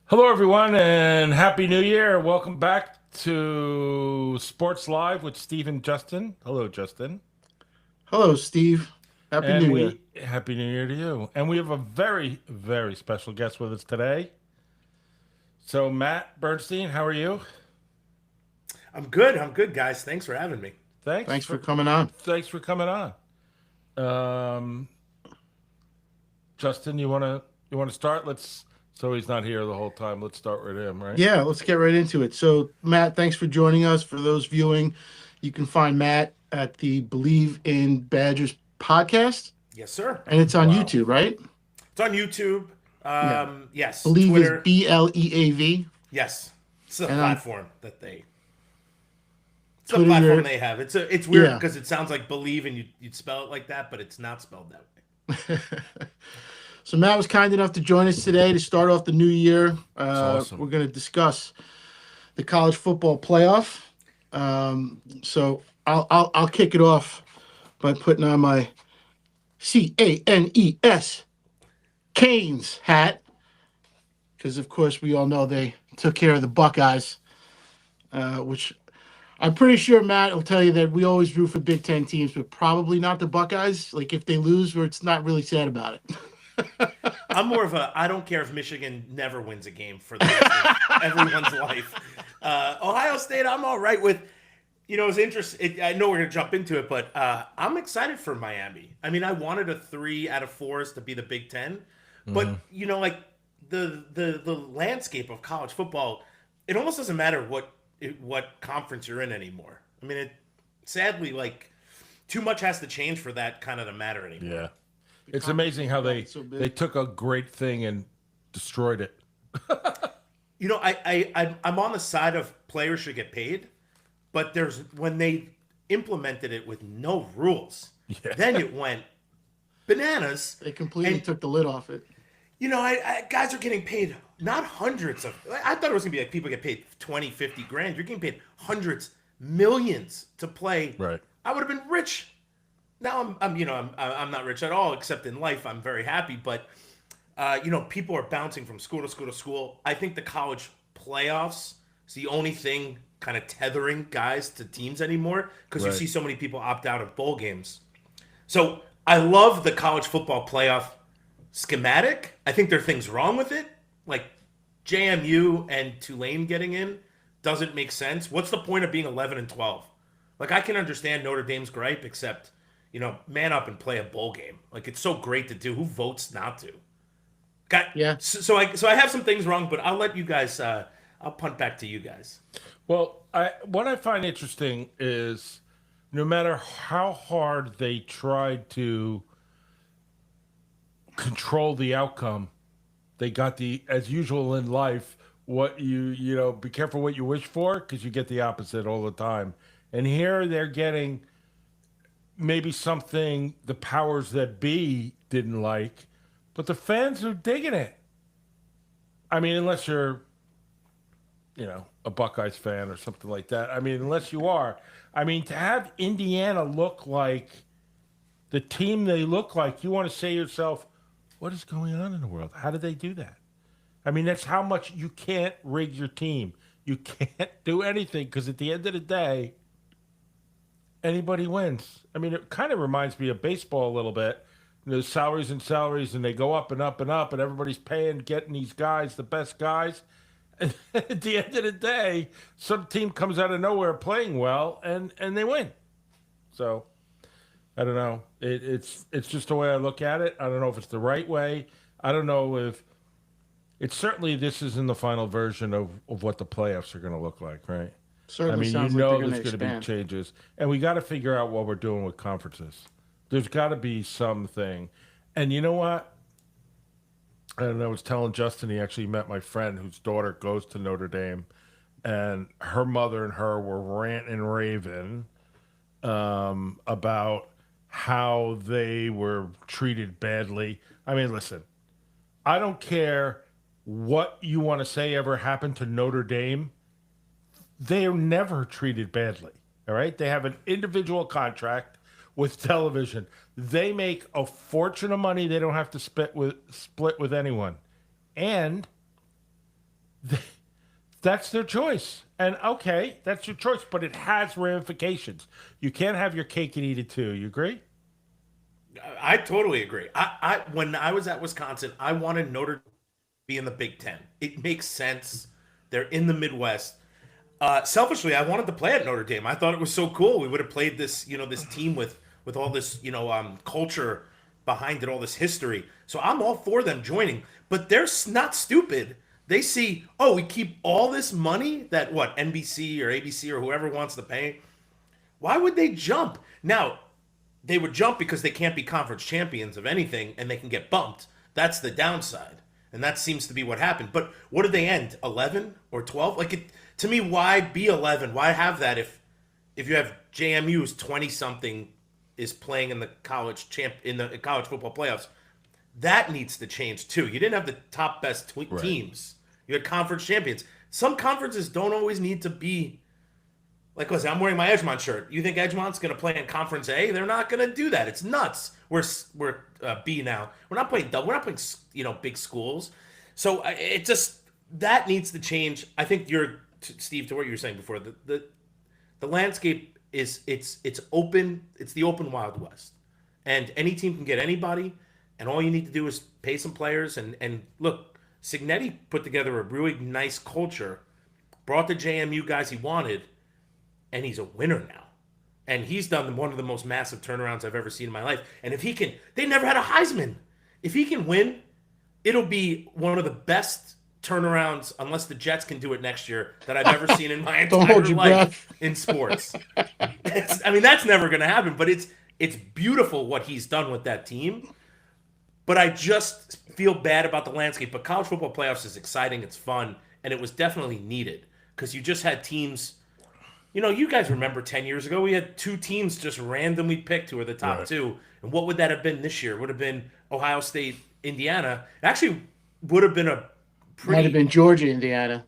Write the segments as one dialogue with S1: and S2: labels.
S1: Hello, everyone, and Happy New Year. Welcome back to Sports Live with Steve and Justin. Hello, Justin.
S2: Hello, Steve. Happy New Year.
S1: Happy New Year to you. And we have a very, very special guest with us today. So, Matt Bernstein, how are you?
S3: I'm good. I'm good, guys. Thanks for having me.
S2: Thanks for coming on.
S1: Thanks for coming on. Um, Justin, you wanna start? So he's not here the whole time. Let's start with him, right?
S2: Yeah, let's get right into it. So, Matt, thanks for joining us. For those viewing, you can find Matt at the Believe in Badgers podcast,
S3: Yes, sir.
S2: and it's on
S1: Wow.
S2: YouTube, right?
S3: It's on YouTube. Yes.
S2: Believe
S3: Twitter.
S2: is BLEAV.
S3: Yes. It's the
S2: And
S3: platform that they. It's the
S2: Twitter,
S3: platform they have. It's weird
S2: Yeah.
S3: because it sounds like believe and you'd spell it like that, but it's not spelled that way.
S2: So, Matt was kind enough to join us today to start off the new year.
S1: awesome.
S2: We're going to discuss the college football playoff. So, I'll kick it off by putting on my CANES Canes hat, because of course we all know they took care of the Buckeyes, which I'm pretty sure Matt will tell you that we always root for Big Ten teams, but probably not the Buckeyes. Like if they lose, where it's not really sad about it.
S3: I'm more of a I don't care if Michigan never wins a game for the rest of everyone's life. Ohio State, I'm all right with. It's interesting. I know we're going to jump into it, but I'm excited for Miami. I mean, I wanted a 3 out of 4s to be the Big Ten, but like the landscape of college football, it almost doesn't matter what conference you're in anymore. I mean, sadly, like too much has to change for that kind of to matter anymore.
S1: Yeah. It's amazing how they took a great thing and destroyed it.
S3: I'm on the side of players should get paid, but when they implemented it with no rules, then it went bananas.
S2: They completely took the lid off it.
S3: Guys are getting paid not hundreds of. I thought it was gonna be like people get paid 20, 50 grand. You're getting paid hundreds, millions to play.
S1: Right.
S3: I would have been rich. Now I'm not rich at all, except in life. I'm very happy, but people are bouncing from school to school to school. I think the college playoffs is the only thing kind of tethering guys to teams anymore because you see so many people opt out of bowl games. So I love the college football playoff schematic. I think there are things wrong with it, like JMU and Tulane getting in doesn't make sense. What's the point of being 11 and 12? Like I can understand Notre Dame's gripe, except man up and play a bowl game. Like it's so great to do. Who votes not to?
S2: Yeah.
S3: So I have some things wrong, but I'll let you guys. I'll punt back to you guys.
S1: Well, what I find interesting is no matter how hard they tried to control the outcome, they got as usual in life, what be careful what you wish for because you get the opposite all the time. And here they're getting maybe something the powers that be didn't like, but the fans are digging it. I mean, unless you're a Buckeyes fan or something like that. I mean, unless you are. I mean, to have Indiana look like the team they look like, you want to say to yourself, what is going on in the world? How did they do that? I mean, that's how much you can't rig your team. You can't do anything because at the end of the day, anybody wins. I mean, it kind of reminds me of baseball a little bit. There's salaries and salaries, and they go up and up and up, and everybody's getting these guys, the best guys. And at the end of the day, some team comes out of nowhere playing well, and they win. So, I don't know. It's just the way I look at it. I don't know if it's the right way. I don't know if it's certainly this isn't the final version of what the playoffs are going to look like, right?
S2: Certainly
S1: I mean,
S2: sounds like they're
S1: there's going to be changes, and we got to figure out what we're doing with conferences. There's got to be something, and you know what? And I was telling Justin, he actually met my friend whose daughter goes to Notre Dame, and her mother and her were ranting and raving about how they were treated badly. I mean, listen, I don't care what you want to say ever happened to Notre Dame. they are never treated badly. All right. They have an individual contract with television. They make a fortune of money they don't have to split with anyone. And that's their choice. And okay, that's your choice, but it has ramifications. You can't have your cake and eat it too. You agree?
S3: I totally agree. I when I was at Wisconsin, I wanted Notre Dame to be in the Big Ten. It makes sense. They're in the Midwest. Selfishly, I wanted to play at Notre Dame. I thought it was so cool. We would have played this, this team with all this, culture behind it, all this history. So I'm all for them joining. But they're not stupid. They see, oh, we keep all this money that what NBC or ABC or whoever wants to pay. Why would they jump? Now, they would jump because they can't be conference champions of anything and they can get bumped. That's the downside. And that seems to be what happened. But what did they end? 11 or 12? Like it to me, why be 11? Why have that if you have JMU's 20 something is playing in the college football playoffs? That needs to change too. You didn't have the top best
S1: Right.
S3: teams. You had conference champions. Some conferences don't always need to be like, listen, I'm wearing my Edgemont shirt. You think Edgemont's going to play in Conference A? They're not going to do that. It's nuts. We're B now. We're not playing double. We're not playing big schools. So it just that needs to change. I think Steve, to what you were saying before. The landscape is it's open. It's the open Wild West, and any team can get anybody. And all you need to do is pay some players. And look, Signetti put together a really nice culture, brought the JMU guys he wanted, and he's a winner now. And he's done one of the most massive turnarounds I've ever seen in my life. And if he can, they never had a Heisman. If he can win, it'll be one of the best turnarounds, unless the Jets can do it next year, that I've ever seen in my
S2: Don't
S3: entire
S2: hold your
S3: life
S2: breath.
S3: in sports. That's never going to happen. But it's beautiful what he's done with that team. But I just feel bad about the landscape. But college football playoffs is exciting. It's fun. And it was definitely needed because you just had teams. You guys remember 10 years ago, we had two teams just randomly picked who were the top
S1: Right.
S3: two. And what would that have been this year? It would have been Ohio State, Indiana. It actually would have been a
S2: Might have
S3: pretty.
S2: been Georgia, Indiana,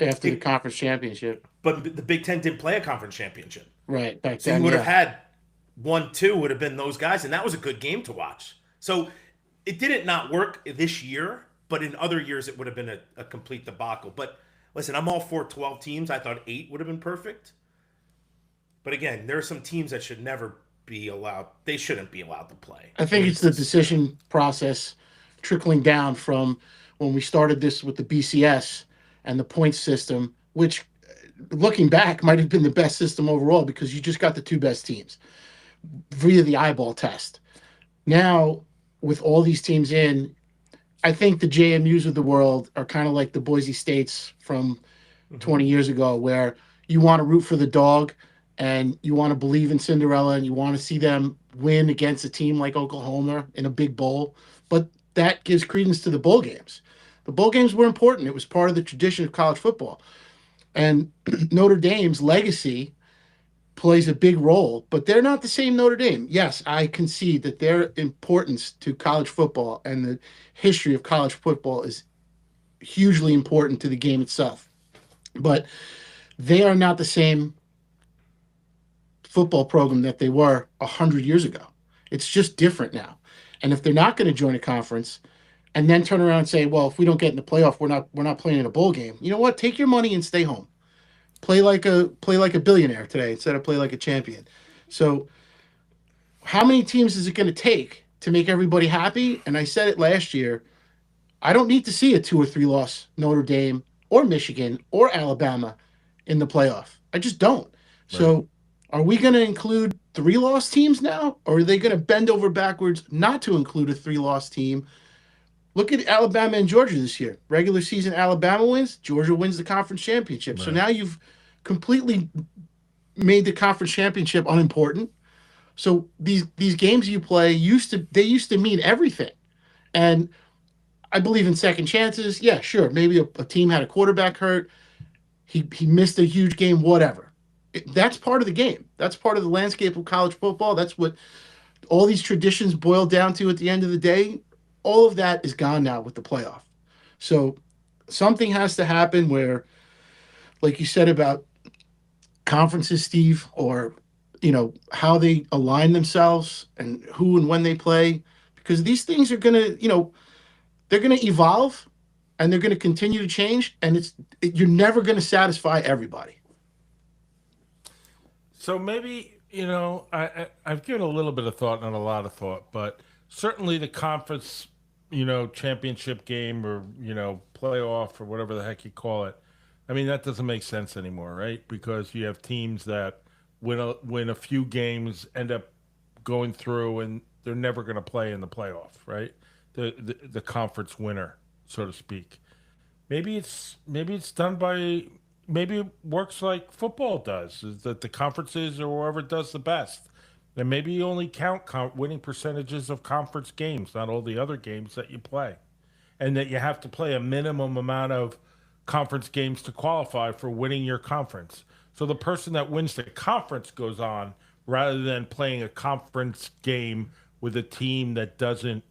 S2: after the conference championship.
S3: But the Big Ten didn't play a conference championship.
S2: Right, back
S3: So you
S2: then,
S3: would have
S2: yeah.
S3: had 1-2 would have been those guys. And that was a good game to watch. So it didn't not work this year, but in other years, it would have been a complete debacle. But listen, I'm all for 12 teams. I thought 8 would have been perfect. But again, there are some teams that should never be allowed. They shouldn't be allowed to play.
S2: I think it's the decision process trickling down from when we started this with the BCS and the point system, which looking back might have been the best system overall because you just got the two best teams via the eyeball test. Now, with all these teams in, I think the JMUs of the world are kind of like the Boise States from
S3: Mhm.
S2: 20 years ago, where you want to root for the dog and you want to believe in Cinderella and you want to see them win against a team like Oklahoma in a big bowl. But that gives credence to the bowl games. The bowl games were important. It was part of the tradition of college football. And Notre Dame's legacy plays a big role, but they're not the same Notre Dame. Yes, I concede that their importance to college football and the history of college football is hugely important to the game itself. But they are not the same football program that they were 100 years ago. It's just different now. And if they're not going to join a conference and then turn around and say, well, if we don't get in the playoff, we're not playing in a bowl game. You know what? Take your money and stay home. Play like a billionaire today instead of play like a champion. So how many teams is it going to take to make everybody happy? And I said it last year. I don't need to see a 2 or 3 loss Notre Dame or Michigan or Alabama in the playoff. I just don't.
S1: Right.
S2: So are we going to include 3 loss teams now? Or are they going to bend over backwards not to include a 3 loss team? Look at Alabama and Georgia this year. Regular season, Alabama wins. Georgia wins the conference championship. So
S1: Right.
S2: now you've completely made the conference championship unimportant. So these games you play used to mean everything. And I believe in second chances. Yeah, sure. Maybe a team had a quarterback hurt. He missed a huge game. Whatever. That's part of the game. That's part of the landscape of college football. That's what all these traditions boil down to at the end of the day. All of that is gone now with the playoff. So something has to happen where, like you said about conferences, Steve, or how they align themselves and who and when they play, because these things are gonna, they're gonna evolve and they're gonna continue to change, and you're never gonna satisfy everybody.
S1: So maybe I've given a little bit of thought, not a lot of thought, but certainly the conference, championship game or playoff or whatever the heck you call it. I mean that doesn't make sense anymore, right? Because you have teams that win a few games, end up going through, and they're never going to play in the playoff, right? The conference winner, so to speak. Maybe it's done by maybe it works like football does, is that the conferences or whoever does the best. And maybe you only count winning percentages of conference games, not all the other games that you play. And that you have to play a minimum amount of conference games to qualify for winning your conference. So the person that wins the conference goes on rather than playing a conference game with a team that doesn't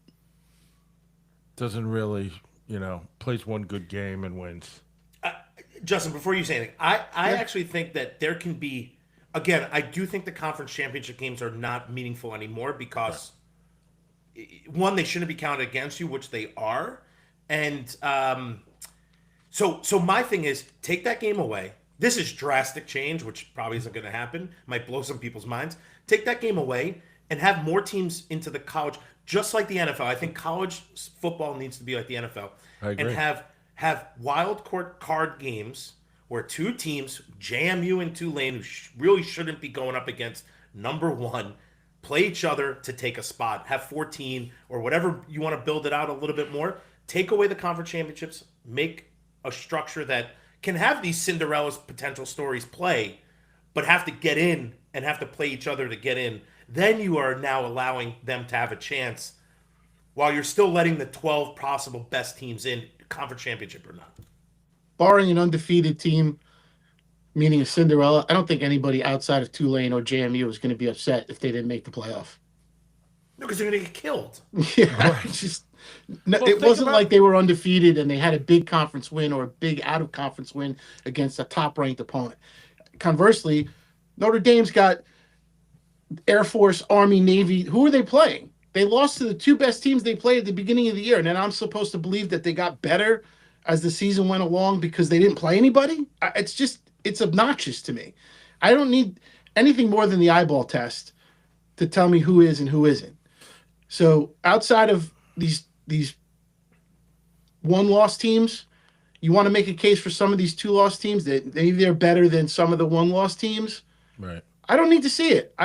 S1: really, plays one good game and wins.
S3: Justin, before you say anything, I
S2: Yeah.
S3: actually think that there can be, again, I do think the conference championship games are not meaningful anymore
S1: Right.
S3: because, one, they shouldn't be counted against you, which they are. And so my thing is take that game away. This is drastic change, which probably isn't going to happen. Might blow some people's minds. Take that game away and have more teams into the college, just like the NFL. I think college football needs to be like the NFL,
S1: I
S3: and
S1: agree.
S3: have wild card games where two teams, JMU and Tulane, who really shouldn't be going up against number one, play each other to take a spot. Have 14 or whatever you want to build it out a little bit more. Take away the conference championships. Make a structure that can have these Cinderella's potential stories play, but have to get in and have to play each other to get in. Then you are now allowing them to have a chance while you're still letting the 12 possible best teams in, conference championship or not.
S2: Barring an undefeated team, meaning a Cinderella, I don't think anybody outside of Tulane or JMU is going to be upset if they didn't make the playoff.
S3: No, because they're going to get killed.
S2: Yeah,
S1: Right.
S2: it's just no,
S1: Well,
S2: it
S1: think
S2: wasn't like
S1: about
S2: they were undefeated and they had a big conference win or a big out of conference win against a top ranked opponent. Conversely, Notre Dame's got Air Force, Army, Navy. Who are they playing? They lost to the two best teams they played at the beginning of the year, and then I'm supposed to believe that they got better as the season went along because they didn't play anybody. It's obnoxious to me. I don't need anything more than the eyeball test to tell me who is and who isn't. So outside of these one loss teams, you want to make a case for some of these two loss teams that maybe they're better than some of the one loss teams.
S1: right.
S2: I don't need to see it.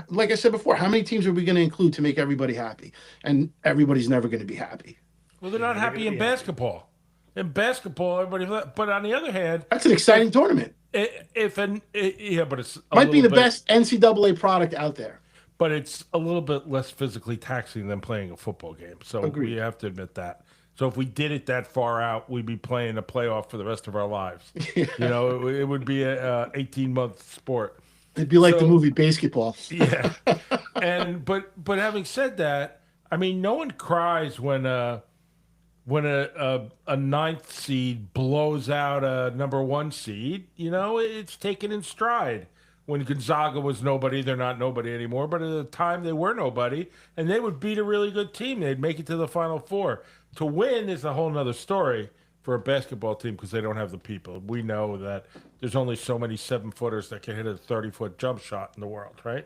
S2: Like I said before, how many teams are we going to include to make everybody happy? And everybody's never going to be happy.
S1: Well, they're
S3: They're
S1: not
S3: never going
S1: happy
S3: to
S1: in
S3: be happy.
S1: basketball. In basketball, everybody. But on the other hand,
S2: That's an
S1: if
S2: exciting tournament.
S1: if an yeah, but it's a
S2: Might be
S1: little
S2: the
S1: bit,
S2: best NCAA product out there.
S1: but it's a little bit less physically taxing than playing a football game. So we
S2: Agreed.
S1: have to admit that. So if we did it that far out, we'd be playing a playoff for the rest of our lives. It would be a 18-month sport.
S2: It'd be like the
S1: So
S2: movie Basketball.
S1: yeah, and but having said that, I mean, no one cries when a ninth seed blows out a number one seed. It's taken in stride. When Gonzaga was nobody, they're not nobody anymore. But at the time, they were nobody, and they would beat a really good team. They'd make it to the Final Four. To win is a whole nother story for a basketball team because they don't have the people. We know that there's only so many 7-footers that can hit a 30-foot jump shot in the world, right?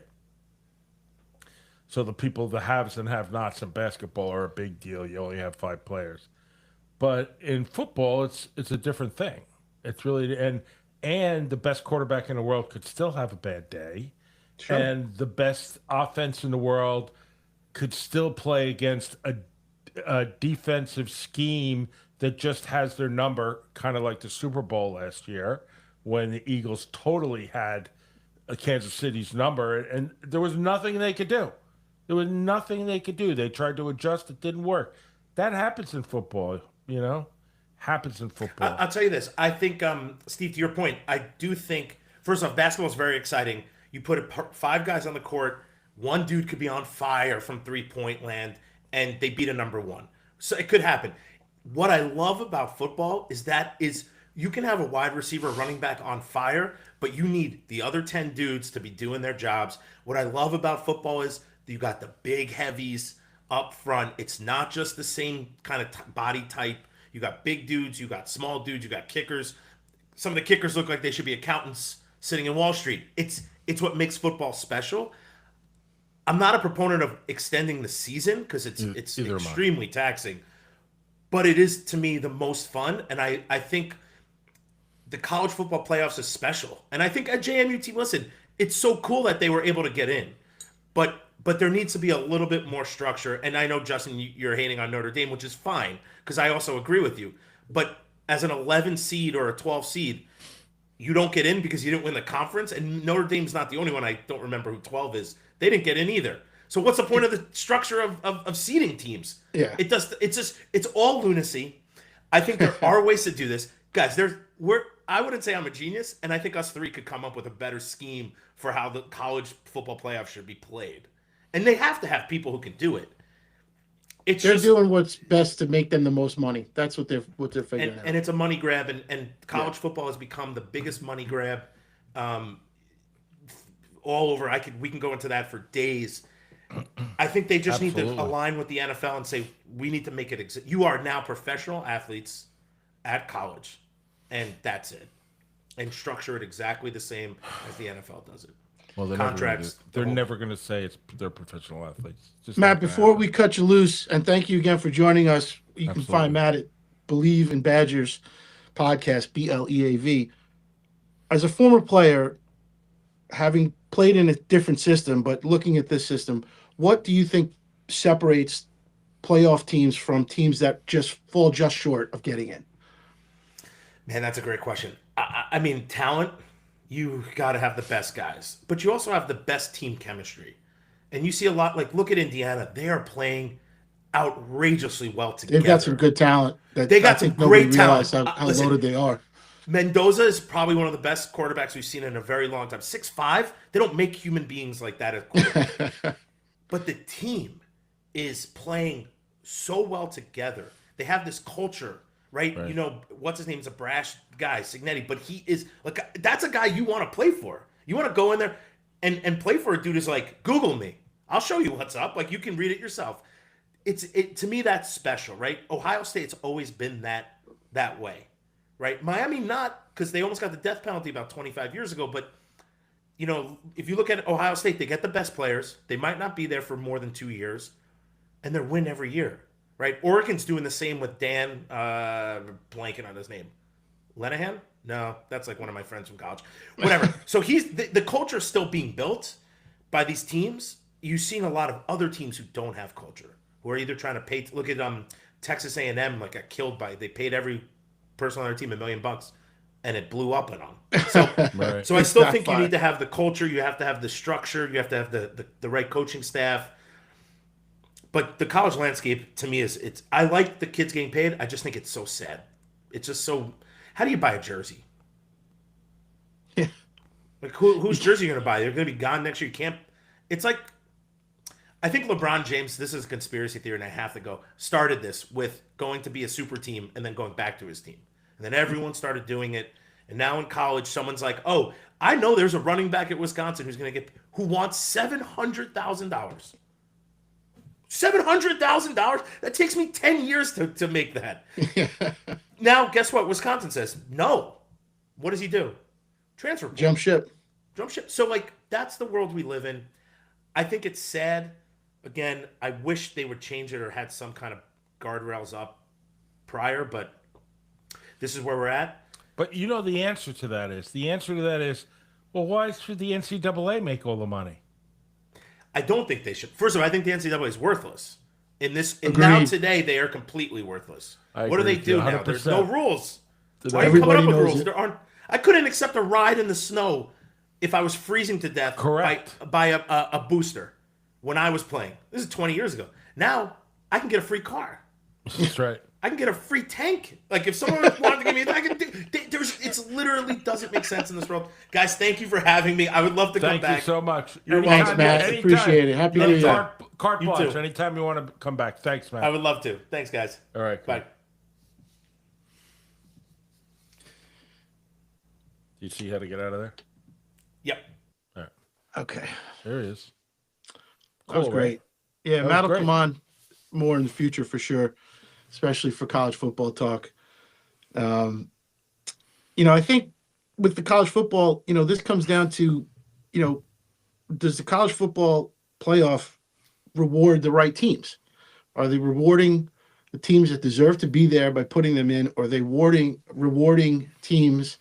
S1: So the people, the haves and have-nots in basketball are a big deal. You only have 5 players. But in football, it's a different thing. It's really and the best quarterback in the world could still have a bad day,
S2: Sure.
S1: and the best offense in the world could still play against a defensive scheme that just has their number, kind of like the Super Bowl last year when the Eagles totally had Kansas City's number, and there was nothing they could do. There was nothing they could do. They tried to adjust, it didn't work. That happens in football, happens in football.
S3: I'll tell you this. I think, Steve, to your point, I do think, first off, basketball is very exciting. You put five guys on the court, one dude could be on fire from 3-point land, and they beat a number one. So it could happen. What I love about football is that is You can have a wide receiver running back on fire, but you need the other 10 dudes to be doing their jobs. What I love about football is you got the big heavies up front. It's not just the same kind of body type. You got big dudes, you got small dudes, you got kickers. Some of the kickers look like they should be accountants sitting in Wall Street. It's what makes football special. I'm not a proponent of extending the season because it's extremely taxing, but it is to me the most fun, and I think the college football playoffs is special. And I think at JMU team, listen, it's so cool that they were able to get in, but there needs to be a little bit more structure. And I know, Justin, you're hating on Notre Dame, which is fine because I also agree with you. But as an 11 seed or a 12 seed, you don't get in because you didn't win the conference. And Notre Dame's not the only one. I don't remember who 12 is. They didn't get in either. So what's the point of the structure of seeding teams?
S2: Yeah.
S3: It's all lunacy. I think there are ways to do this. Guys, I wouldn't say I'm a genius, and I think us three could come up with a better scheme for how the college football playoff should be played. And they have to have people who can do it.
S2: They're doing what's best to make them the most money. That's what they're figuring out.
S3: And it's a money grab, and college football has become the biggest money grab all over. We can go into that for days. I think they just need to align with the NFL and say, we need to make it you are now professional athletes at college, and that's it. And structure it exactly the same as the NFL does it.
S1: Well, they're never going to say they're professional athletes. Just
S2: Matt, before we cut you loose, and thank you again for joining us. You can find Matt at Believe in Badgers podcast, BLEAV. As a former player, having played in a different system, but looking at this system, what do you think separates playoff teams from teams that just fall just short of getting in?
S3: Man, that's a great question. I mean, talent, you got to have the best guys, but you also have the best team chemistry. And you see a lot, look at Indiana. They are playing outrageously well together.
S2: They've got some good talent.
S3: They got some great talent.
S2: How loaded they are.
S3: Mendoza is probably one of the best quarterbacks we've seen in a very long time. 6'5", they don't make human beings like that at quarterback. But the team is playing so well together. They have this culture, right? You know, what's his name is a brash guy, Signetti, but he is that's a guy you want to play for. You want to go in there and play for a dude who's like, Google me. I'll show you what's up. You can read it yourself. To me, that's special, right? Ohio State's always been that way, right? Miami not, because they almost got the death penalty about 25 years ago. But, you know, if you look at Ohio State, they get the best players. They might not be there for more than 2 years, and they win every year, right? Oregon's doing the same with Dan, blanking on his name. Lenahan? No, that's like one of my friends from college. Whatever. So the culture is still being built by these teams. You've seen a lot of other teams who don't have culture, who are either trying to pay. Look at Texas A&M, got killed they paid every person on their team $1 million, and it blew up on them. So, so I still think you need to have the culture. You have to have the structure. You have to have the right coaching staff. But the college landscape to me I like the kids getting paid. I just think it's so sad. It's just so. How do you buy a jersey?
S2: Yeah.
S3: Whose jersey are you going to buy? They're going to be gone next year. You can't. It's like, I think LeBron James, this is a conspiracy theory and I have to go, started this with going to be a super team and then going back to his team. And then everyone started doing it. And now in college, someone's like, oh, I know there's a running back at Wisconsin who wants $700,000. $700,000? That takes me 10 years to make that. Now, guess what? Wisconsin says, no. What does he do? Transfer.
S2: Jump ship.
S3: So, that's the world we live in. I think it's sad. Again, I wish they would change it or had some kind of guardrails up prior, but this is where we're at.
S1: But you know the answer to that is, well, why should the NCAA make all the money?
S3: I don't think they should. First of all, I think the NCAA is worthless. Now today, they are completely worthless. What do they do now? There's no rules. Why are you coming up with rules? I couldn't accept a ride in the snow if I was freezing to death by a booster when I was playing. This is 20 years ago. Now, I can get a free car.
S1: That's right.
S3: I can get a free tank. If someone wanted to give me a tank, it literally doesn't make sense in this world. Guys, thank you for having me. I would love to come back.
S1: Thank you so much.
S2: Thanks, Matt. Appreciate it. Happy New Year.
S1: Carte blanche. Anytime you want to come back. Thanks, Matt.
S3: I would love to. Thanks, guys.
S1: All right. Cool.
S3: Bye.
S1: Do you see how to get out of there?
S3: Yep.
S1: All right.
S2: Okay.
S1: There he is.
S2: That was
S1: Cool, right?
S2: great. Yeah,
S1: That was
S2: Matt will
S1: great.
S2: come on more in the future for sure, especially for college football talk. Um, I think with the college football, this comes down to, you know, does the college football playoff reward the right teams? Are they rewarding the teams that deserve to be there by putting them in, or are they rewarding teams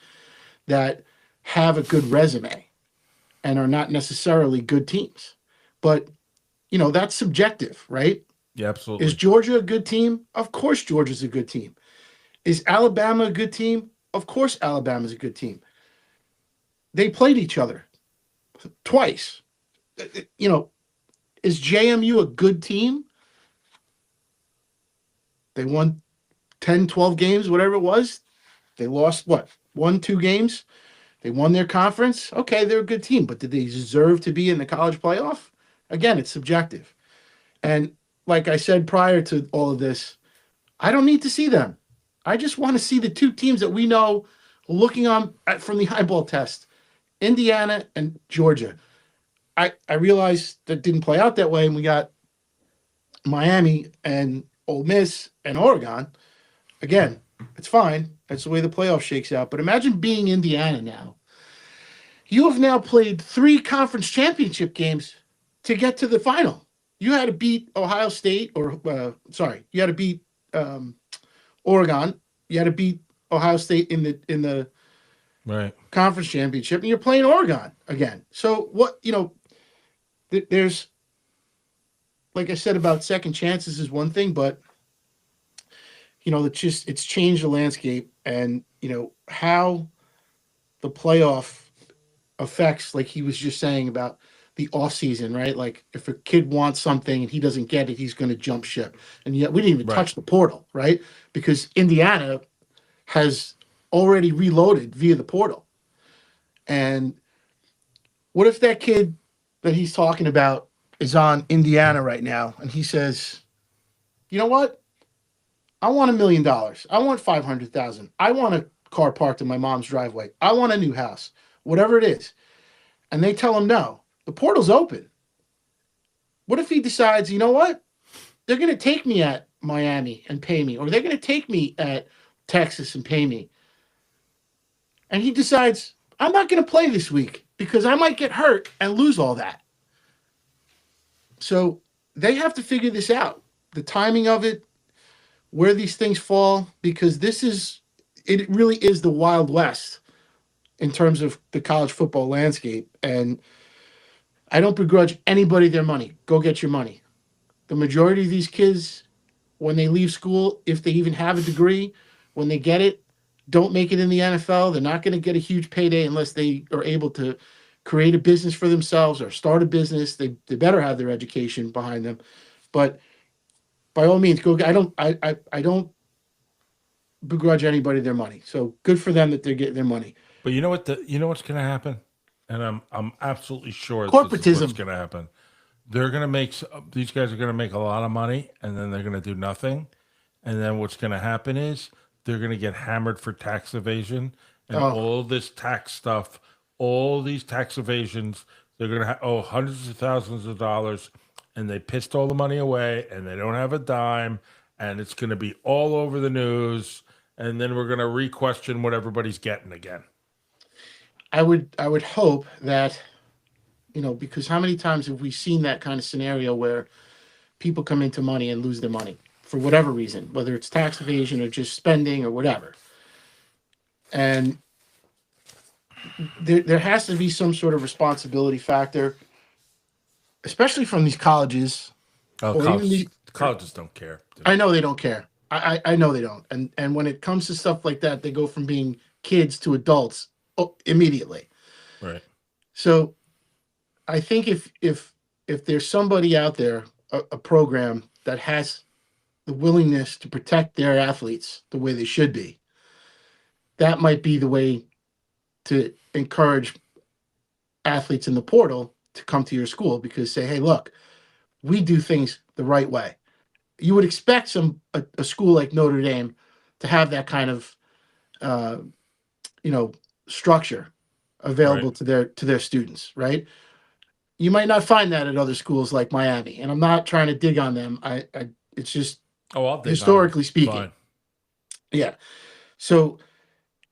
S2: that have a good resume and are not necessarily good teams? But that's subjective, right?
S1: Yeah,
S2: Is
S1: absolutely.
S2: Georgia a good team? Of course, Georgia's a good team. Is Alabama a good team? Of course, Alabama's a good team. They played each other twice. You know, is JMU a good team? They won 10, 12 games, whatever it was. They lost what? 1, 2 games. They won their conference. Okay, they're a good team, but did they deserve to be in the college playoff? Again, it's subjective. And like I said prior to all of this, I don't need to see them. I just want to see the two teams that we know looking on from the eyeball test, Indiana and Georgia. I realized that didn't play out that way, and we got Miami and Ole Miss and Oregon. Again, it's fine. That's the way the playoff shakes out. But imagine being Indiana now. You have now played 3 conference championship games to get to the final. You had to beat Ohio State, you had to beat um, Oregon. You had to beat Ohio State in the
S1: Right.
S2: conference championship, and you're playing Oregon again. So what there's, like I said about second chances is one thing, but it's changed the landscape, and how the playoff affects, like he was just saying about the off season, right? Like if a kid wants something and he doesn't get it, he's going to jump ship. And yet we didn't even
S1: Right.
S2: touch the portal, right? Because Indiana has already reloaded via the portal. And what if that kid that he's talking about is on Indiana right now and he says, you know what? I want $1 million. I want 500,000. I want a car parked in my mom's driveway. I want a new house, whatever it is. And they tell him no. The portal's open. What if he decides, you know what? They're going to take me at Miami and pay me, or they're going to take me at Texas and pay me. And he decides, I'm not going to play this week because I might get hurt and lose all that. So they have to figure this out, the timing of it, where these things fall, because it really is the Wild West in terms of the college football landscape. And I don't begrudge anybody their money. Go get your money. The majority of these kids, when they leave school, if they even have a degree, when they get it, don't make it in the NFL. They're not going to get a huge payday unless they are able to create a business for themselves or start a business. They better have their education behind them. But by all means, go. I don't begrudge anybody their money. So good for them that they're getting their money.
S1: But you know what? You know what's going to happen, and I'm absolutely sure this is what's
S2: Corporatism.
S1: going to happen. They're going to make these guys are going to make a lot of money, and then they're going to do nothing, and then what's going to happen is they're going to get hammered for tax evasion and
S2: Oh,
S1: all this tax stuff, all these tax evasions. They're going to owe hundreds of thousands of dollars, and they pissed all the money away, and they don't have a dime, and it's going to be all over the news, and then we're going to re-question what everybody's getting again.
S2: I would hope that, because how many times have we seen that kind of scenario where people come into money and lose their money for whatever reason, whether it's tax evasion or just spending or whatever. And there has to be some sort of responsibility factor, especially from these colleges
S1: Oh,
S2: or even these.
S1: colleges don't care.
S2: I know they don't care. I know they don't. And when it comes to stuff like that, they go from being kids to adults immediately.
S1: Right.
S2: So I think if there's somebody out there, a program that has the willingness to protect their athletes the way they should be, that might be the way to encourage athletes in the portal to come to your school, because say, hey, look, we do things the right way. You would expect a school like Notre Dame to have that kind of uh, structure available
S1: Right.
S2: to their students, right? You might not find that at other schools like Miami, and I'm not trying to dig on them. I it's just
S1: Oh, I'll dig on them.
S2: historically speaking.
S1: Fine.
S2: Yeah. So,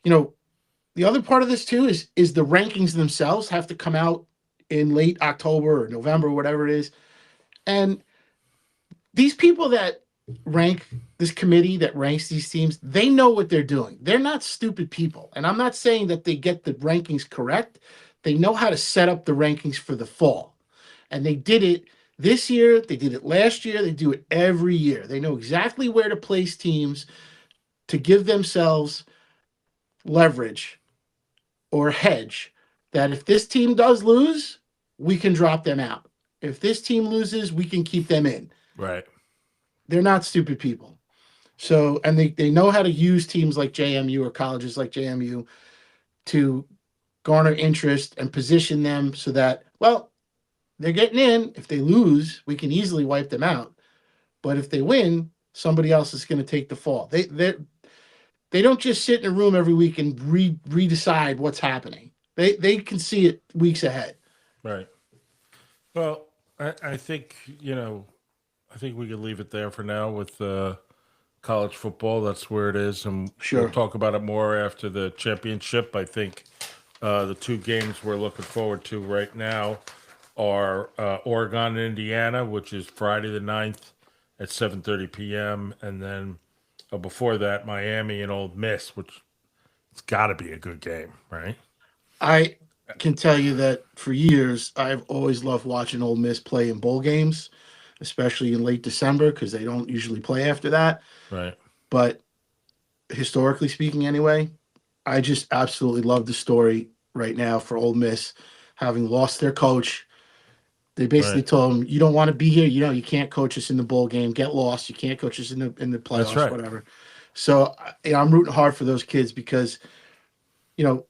S2: you know, the other part of this too is the rankings themselves have to come out in late October or November, whatever it is. And these people that rank this committee that ranks these teams, they know what they're doing. They're not stupid people. And I'm not saying that they get the rankings correct. They know how to set up the rankings for the fall. And they did it this year, they did it last year, they do it every year. They know exactly where to place teams to give themselves leverage or hedge that if this team does lose, we can drop them out. If this team loses, we can keep them in.
S1: Right.
S2: They're not stupid people. So, and they know how to use teams like JMU or colleges like JMU to garner interest and position them so that, well, they're getting in. If they lose, we can easily wipe them out. But if they win, somebody else is going to take the fall. They don't just sit in a room every week and redecide what's happening. They can see it weeks ahead.
S1: Right. Well, I think, I think we could leave it there for now with college football. That's where it is. And
S2: Sure.
S1: we'll talk about it more after the championship. I think the two games we're looking forward to right now are Oregon and Indiana, which is Friday the 9th at 7:30 p.m. And then before that, Miami and Ole Miss, which it's got to be a good game, right?
S2: I can tell you that for years, I've always loved watching Ole Miss play in bowl games, especially in late December, because they don't usually play after that.
S1: Right.
S2: But historically speaking, anyway, I just absolutely love the story right now for Ole Miss, having lost their coach. They basically
S1: Right.
S2: told him, "You don't want to be here. You can't coach us in the bowl game. Get lost. You can't coach us in the
S1: That's
S2: playoffs,
S1: right.
S2: whatever." So, I'm rooting hard for those kids because, you know,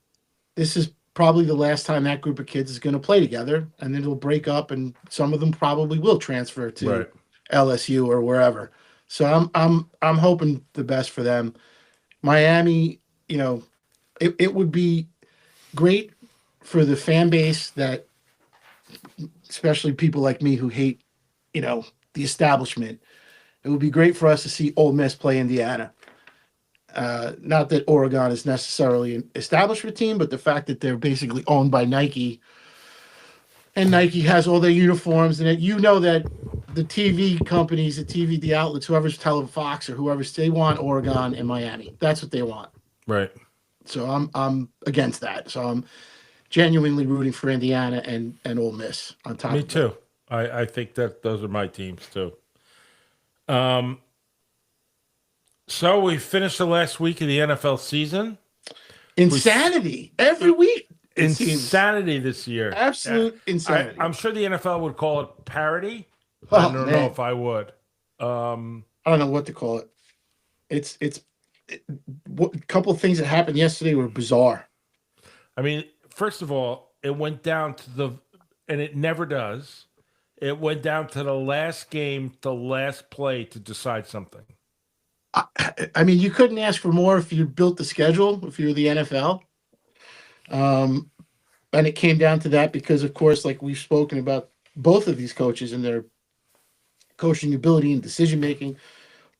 S2: this is probably the last time that group of kids is going to play together, and then it'll break up, and some of them probably will transfer to
S1: Right.
S2: LSU or wherever. So I'm hoping the best for them. Miami, it would be great for the fan base that, especially people like me who hate, the establishment. It would be great for us to see Ole Miss play Indiana. Not that Oregon is necessarily an establishment team, but the fact that they're basically owned by Nike, and Nike has all their uniforms, and that the TV companies, the outlets, whoever's telling Fox or whoever's, they want Oregon and Miami. That's what they want.
S1: Right.
S2: So I'm against that. So I'm genuinely rooting for Indiana and Ole Miss on top.
S1: Me
S2: of
S1: too. I think that those are my teams too. So we finished the last week of the NFL season.
S2: Insanity every week. It seems.
S1: Insanity this year.
S2: Absolute insanity.
S1: I'm sure the NFL would call it parody.
S2: Oh,
S1: I don't know
S2: man.
S1: if I would.
S2: I don't know what to call it. A couple of things that happened yesterday were bizarre.
S1: I mean, first of all, it went down to and it never does. It went down to the last game, the last play to decide something.
S2: I mean, you couldn't ask for more if you built the schedule, if you were the NFL. And it came down to that because, of course, like we've spoken about both of these coaches and their coaching ability and decision-making.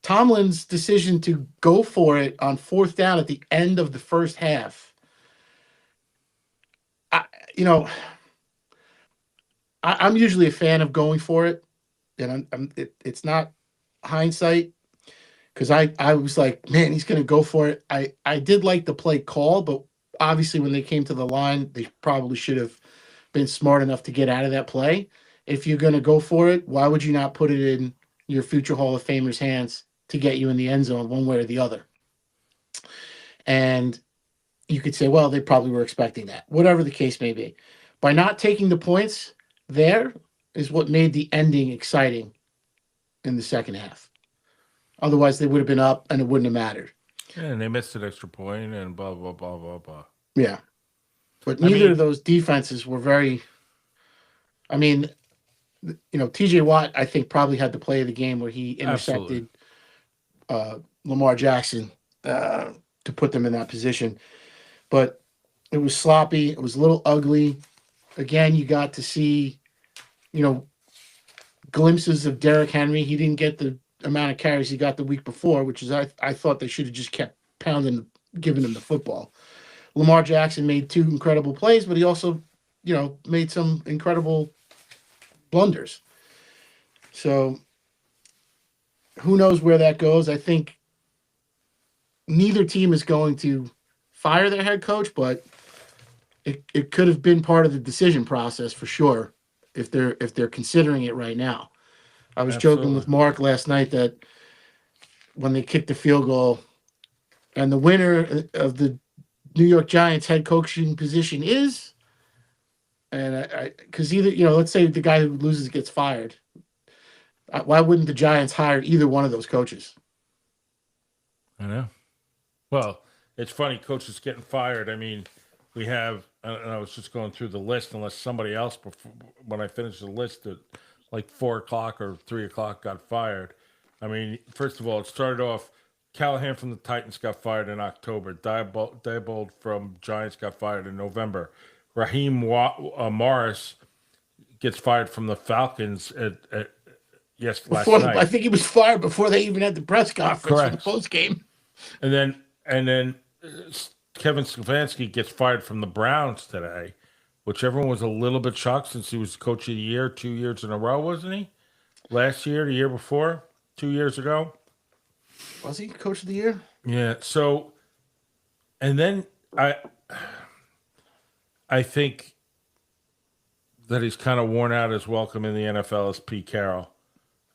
S2: Tomlin's decision to go for it on fourth down at the end of the first half. I'm usually a fan of going for it, and it's not hindsight, because I was like, man, he's going to go for it. I did like the play call, but obviously when they came to the line, they probably should have been smart enough to get out of that play. If you're going to go for it, why would you not put it in your future Hall of Famers' hands to get you in the end zone one way or the other? And you could say, well, they probably were expecting that. Whatever the case may be. By not taking the points there is what made the ending exciting in the second half. Otherwise, they would have been up and it wouldn't have mattered.
S1: Yeah, and they missed an extra point and blah, blah, blah, blah, blah.
S2: Yeah. But neither of those defenses were very... I mean, TJ Watt, I think, probably had the play of the game where he intercepted Lamar Jackson to put them in that position. But It was sloppy. It was a little ugly. Again, you got to see, you know, glimpses of Derrick Henry. He didn't get the amount of carries he got the week before, which is I thought they should have just kept pounding, giving him the football. Lamar Jackson made 2 incredible plays, but he also, made some incredible blunders. So who knows where that goes? I think neither team is going to fire their head coach, but it could have been part of the decision process for sure if they're considering it right now. I was joking with Mark last night that when they kicked the field goal and the winner of the New York Giants head coaching position is, and because either, let's say the guy who loses gets fired. Why wouldn't the Giants hire either one of those coaches?
S1: I know. Well, it's funny, coaches getting fired. I mean, we have, and I was just going through the list, unless somebody else, when I finished the list at like 4 o'clock or 3 o'clock, got fired. I mean, first of all, it started off, Callahan from the Titans got fired in October. Diebold from Giants got fired in November. Raheem Morris gets fired from the Falcons last night.
S2: I think he was fired before they even had the press conference for the
S1: Correct.
S2: post game.
S1: And then Kevin Stefanski gets fired from the Browns today, which everyone was a little bit shocked since he was coach of the year 2 years in a row, wasn't he? Last year, the year before, 2 years ago.
S2: Was he coach of the year?
S1: Yeah. So, and then I think that he's kind of worn out his welcome in the NFL as Pete Carroll.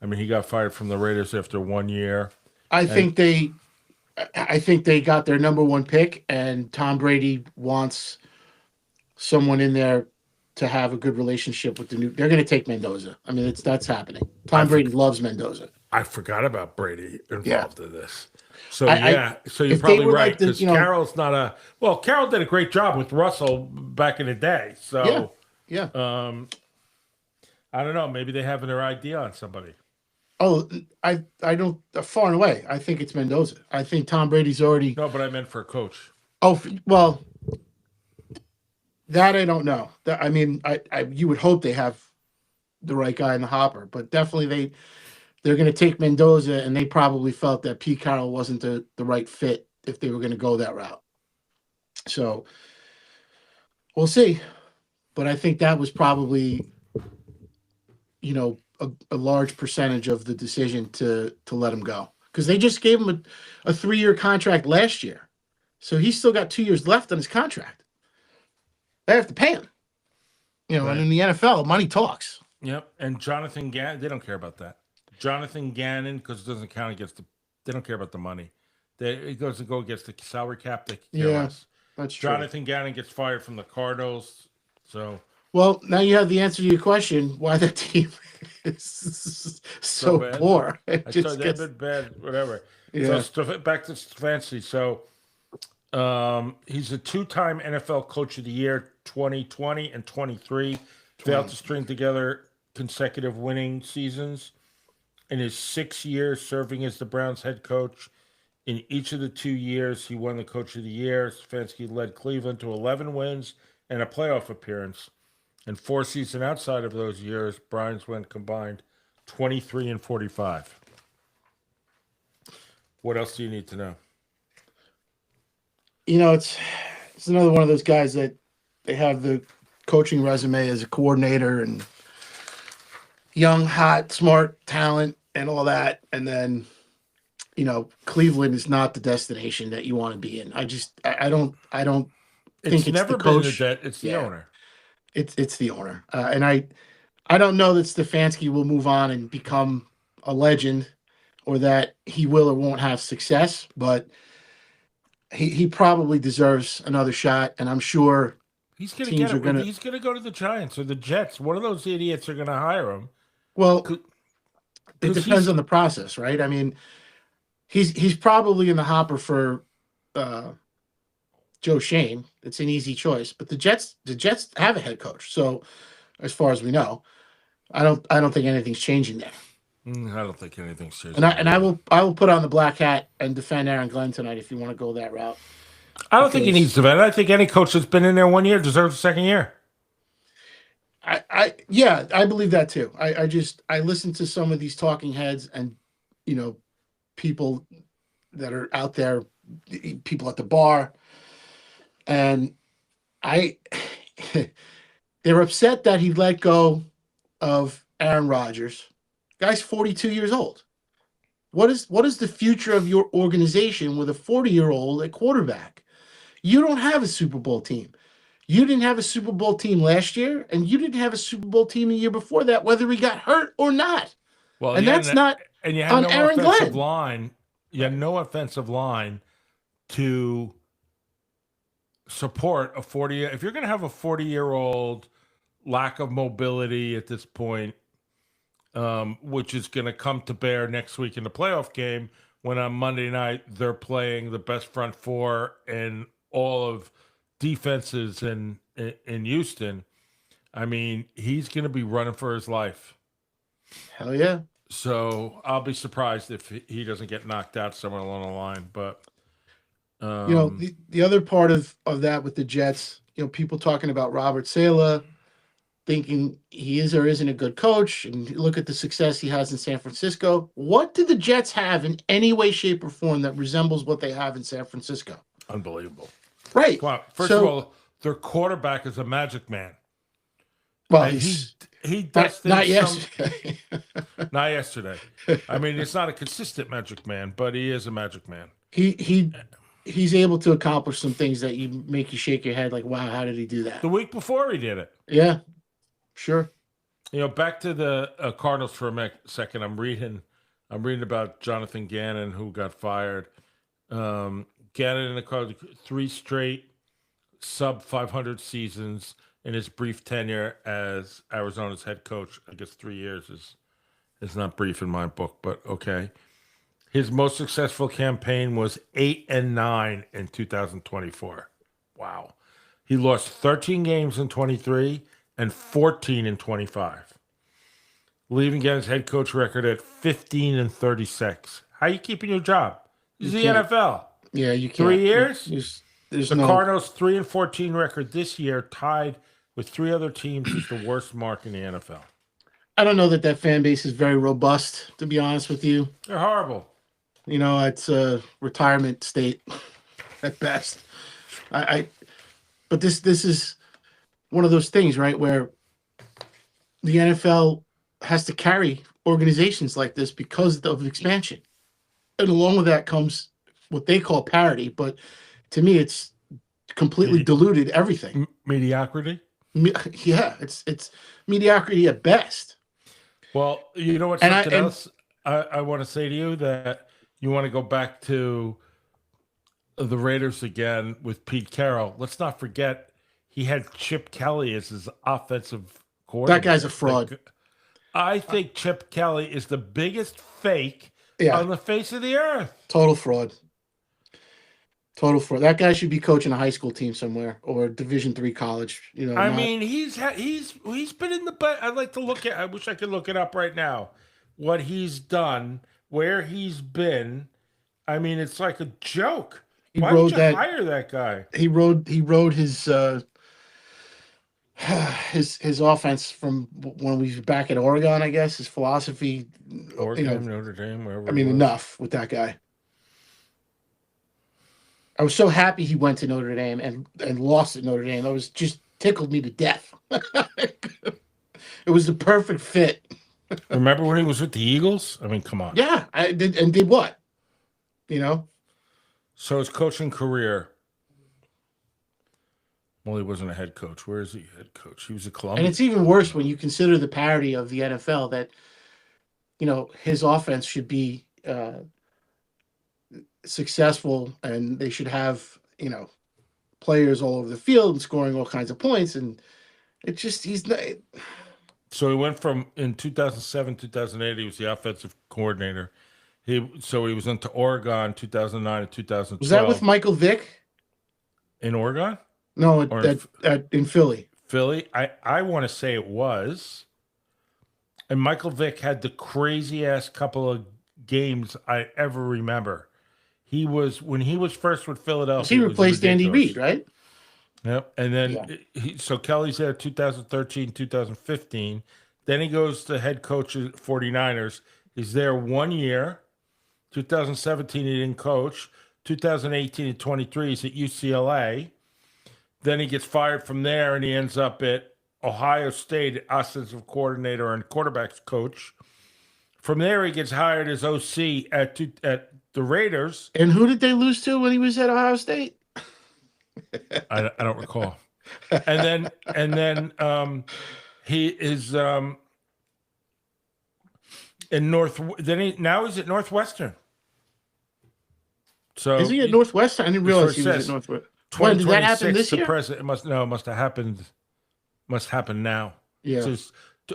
S1: I mean, he got fired from the Raiders after 1 year.
S2: I think they got their number 1 pick, and Tom Brady wants someone in there to have a good relationship with the new. They're going to take Mendoza. I mean, that's happening. Tom Brady loves Mendoza.
S1: I forgot about Brady involved in this. So so you're
S2: if they
S1: probably
S2: were
S1: right
S2: like the,
S1: because Carroll's not a Carroll did a great job with Russell back in the day. So
S2: yeah.
S1: I don't know. Maybe they have their idea on somebody.
S2: Oh, I don't far and away. I think it's Mendoza. I think Tom Brady's already.
S1: No, but I meant for a coach.
S2: Oh well, that I don't know. That I mean, you would hope they have the right guy in the hopper, but definitely they're going to take Mendoza, and they probably felt that Pete Carroll wasn't the right fit if they were going to go that route. So we'll see, but I think that was probably, a large percentage of the decision to let him go, because they just gave him a 3-year contract last year, so he's still got 2 years left on his contract. They have to pay him,
S1: Right.
S2: And in the NFL, money talks.
S1: Yep, and Jonathan Gannon, they don't care about that. Jonathan Gannon, because it doesn't count against they don't care about the money. It goes to go against the salary cap. They care less.
S2: That's true.
S1: Jonathan Gannon gets fired from the Cardinals. So,
S2: well, now you have the answer to your question: why the team is so
S1: bad.
S2: poor.
S1: I thought they've been bad, whatever.
S2: Yeah.
S1: So back to Stefanski. So, he's a 2-time NFL Coach of the Year, 2020 and 23. Failed to string together consecutive winning seasons. In his 6 years serving as the Browns head coach, in each of the 2 years, he won the Coach of the Year. Stefanski led Cleveland to 11 wins and a playoff appearance. And 4 seasons outside of those years, Browns went combined 23 and 45. What else do you need to know?
S2: It's another one of those guys that they have the coaching resume as a coordinator and young, hot, smart talent and all that. And then, Cleveland is not the destination that you want to be in. I don't think it's
S1: never
S2: the coach.
S1: been the debt. It's the owner.
S2: It's the owner. And I don't know that Stefanski will move on and become a legend, or that he will or won't have success, but he probably deserves another shot. And I'm sure
S1: he's going to get it. He's going to go to the Giants or the Jets. One of those idiots are going to hire him.
S2: Well, it depends on the process, right? I mean, he's probably in the hopper for Joe Shane. It's an easy choice, but the Jets have a head coach. So, as far as we know, I don't think anything's changing there.
S1: I don't think anything's changing.
S2: And I will put on the black hat and defend Aaron Glenn tonight if you want to go that route.
S1: I don't think he
S2: because
S1: needs to vet. I think any coach that's been in there 1 year deserves a second year.
S2: yeah, I believe that too. I listen to some of these talking heads and people that are out there, people at the bar, and I they're upset that he let go of Aaron Rodgers. Guy's 42 years old. What is the future of your organization with a 40-year-old at quarterback? You don't have a Super Bowl team. You didn't have a Super Bowl team last year, and you didn't have a Super Bowl team the year before that, whether he got hurt or not.
S1: Well,
S2: And that's not
S1: and you had
S2: on
S1: no
S2: Aaron
S1: offensive
S2: Glenn.
S1: line. You had no offensive line to support a 40. If you're going to have a 40-year-old lack of mobility at this point, which is going to come to bear next week in the playoff game, when on Monday night they're playing the best front four in all of defenses in Houston. I mean, he's going to be running for his life.
S2: Hell yeah.
S1: So I'll be surprised if he doesn't get knocked out somewhere along the line. But
S2: the other part of that with the Jets, people talking about Robert Saleh, thinking he is or isn't a good coach, and look at the success he has in San Francisco. What do the Jets have in any way, shape, or form that resembles what they have in San Francisco?
S1: Unbelievable.
S2: Right.
S1: Well, first of all, their quarterback is a magic man.
S2: Well,
S1: he does
S2: not
S1: things
S2: yesterday.
S1: not yesterday. I mean, it's not a consistent magic man, but he is a magic man.
S2: He's able to accomplish some things that make you shake your head like, wow, how did he do that?
S1: The week before he did it.
S2: Yeah, sure.
S1: Back to the Cardinals for a second. I'm reading about Jonathan Gannon, who got fired. Gannon and the Cardinals, 3 straight sub 500 seasons in his brief tenure as Arizona's head coach. I guess 3 years is not brief in my book, but okay. His most successful campaign was 8-9 in 2024. Wow. He lost 13 games in 23 and 14 in 25, leaving Gannon's head coach record at 15-36. How are you keeping your job? This is the NFL.
S2: Yeah, you can't.
S1: 3 years?
S2: There's
S1: The Cardinals' 3-14 record this year, tied with 3 other teams, is the worst mark in the NFL.
S2: I don't know that fan base is very robust, to be honest with you.
S1: They're horrible.
S2: It's a retirement state at best. But this is one of those things, right, where the NFL has to carry organizations like this because of expansion. And along with that comes what they call parity, but to me it's completely diluted everything.
S1: Mediocrity?
S2: Yeah, it's mediocrity at best.
S1: Well, you know what, something else I want to say to you, that you want to go back to the Raiders again with Pete Carroll. Let's not forget he had Chip Kelly as his offensive coordinator.
S2: That guy's a fraud.
S1: I think Chip Kelly is the biggest fake on the face of the earth.
S2: Total fraud. That guy should be coaching a high school team somewhere or a Division III college.
S1: I mean, he's been in the. I'd like to look at. I wish I could look it up right now. What he's done, where he's been. I mean, it's like a joke. Why would you hire that guy?
S2: He rode his offense from when we was back at Oregon, I guess, his philosophy.
S1: Oregon, Notre Dame, wherever.
S2: I mean, enough with that guy. I was so happy he went to Notre Dame and lost at Notre Dame. That was just tickled me to death. It was the perfect fit.
S1: Remember when he was with the Eagles? I mean, come on.
S2: Yeah, I did, and did what?
S1: So his coaching career. Well, he wasn't a head coach. Where is he head coach? He was a Columbia.
S2: And it's even worse when you consider the parity of the NFL that, his offense should be successful and they should have, players all over the field and scoring all kinds of points. And it's just, he's not.
S1: So he went from, in 2007, 2008, he was the offensive coordinator. He was into Oregon 2009 and 2012.
S2: Was that with Michael Vick?
S1: In Oregon?
S2: No, in Philly.
S1: Philly? I want to say it was. And Michael Vick had the crazy-ass couple of games I ever remember. He was when he was first with
S2: He
S1: Philadelphia. It was
S2: replaced Andy
S1: ridiculous.
S2: Reid, right?
S1: Yep. And
S2: Yeah.
S1: then so Kelly's there 2013, 2015. Then he goes to head coach of 49ers. He's there 1 year. 2017 he didn't coach. 2018 and 23 he's at UCLA. Then he gets fired from there and he ends up at Ohio State, offensive coordinator and quarterbacks coach. From there he gets hired as OC at the Raiders.
S2: And who did they lose to when he was at Ohio State?
S1: I don't recall. And then he is in North. Then now he's at Northwestern. So
S2: Is he at Northwestern? I didn't realize he was at Northwestern. When did that happen this year?
S1: It must have happened. Must happen now.
S2: Yeah.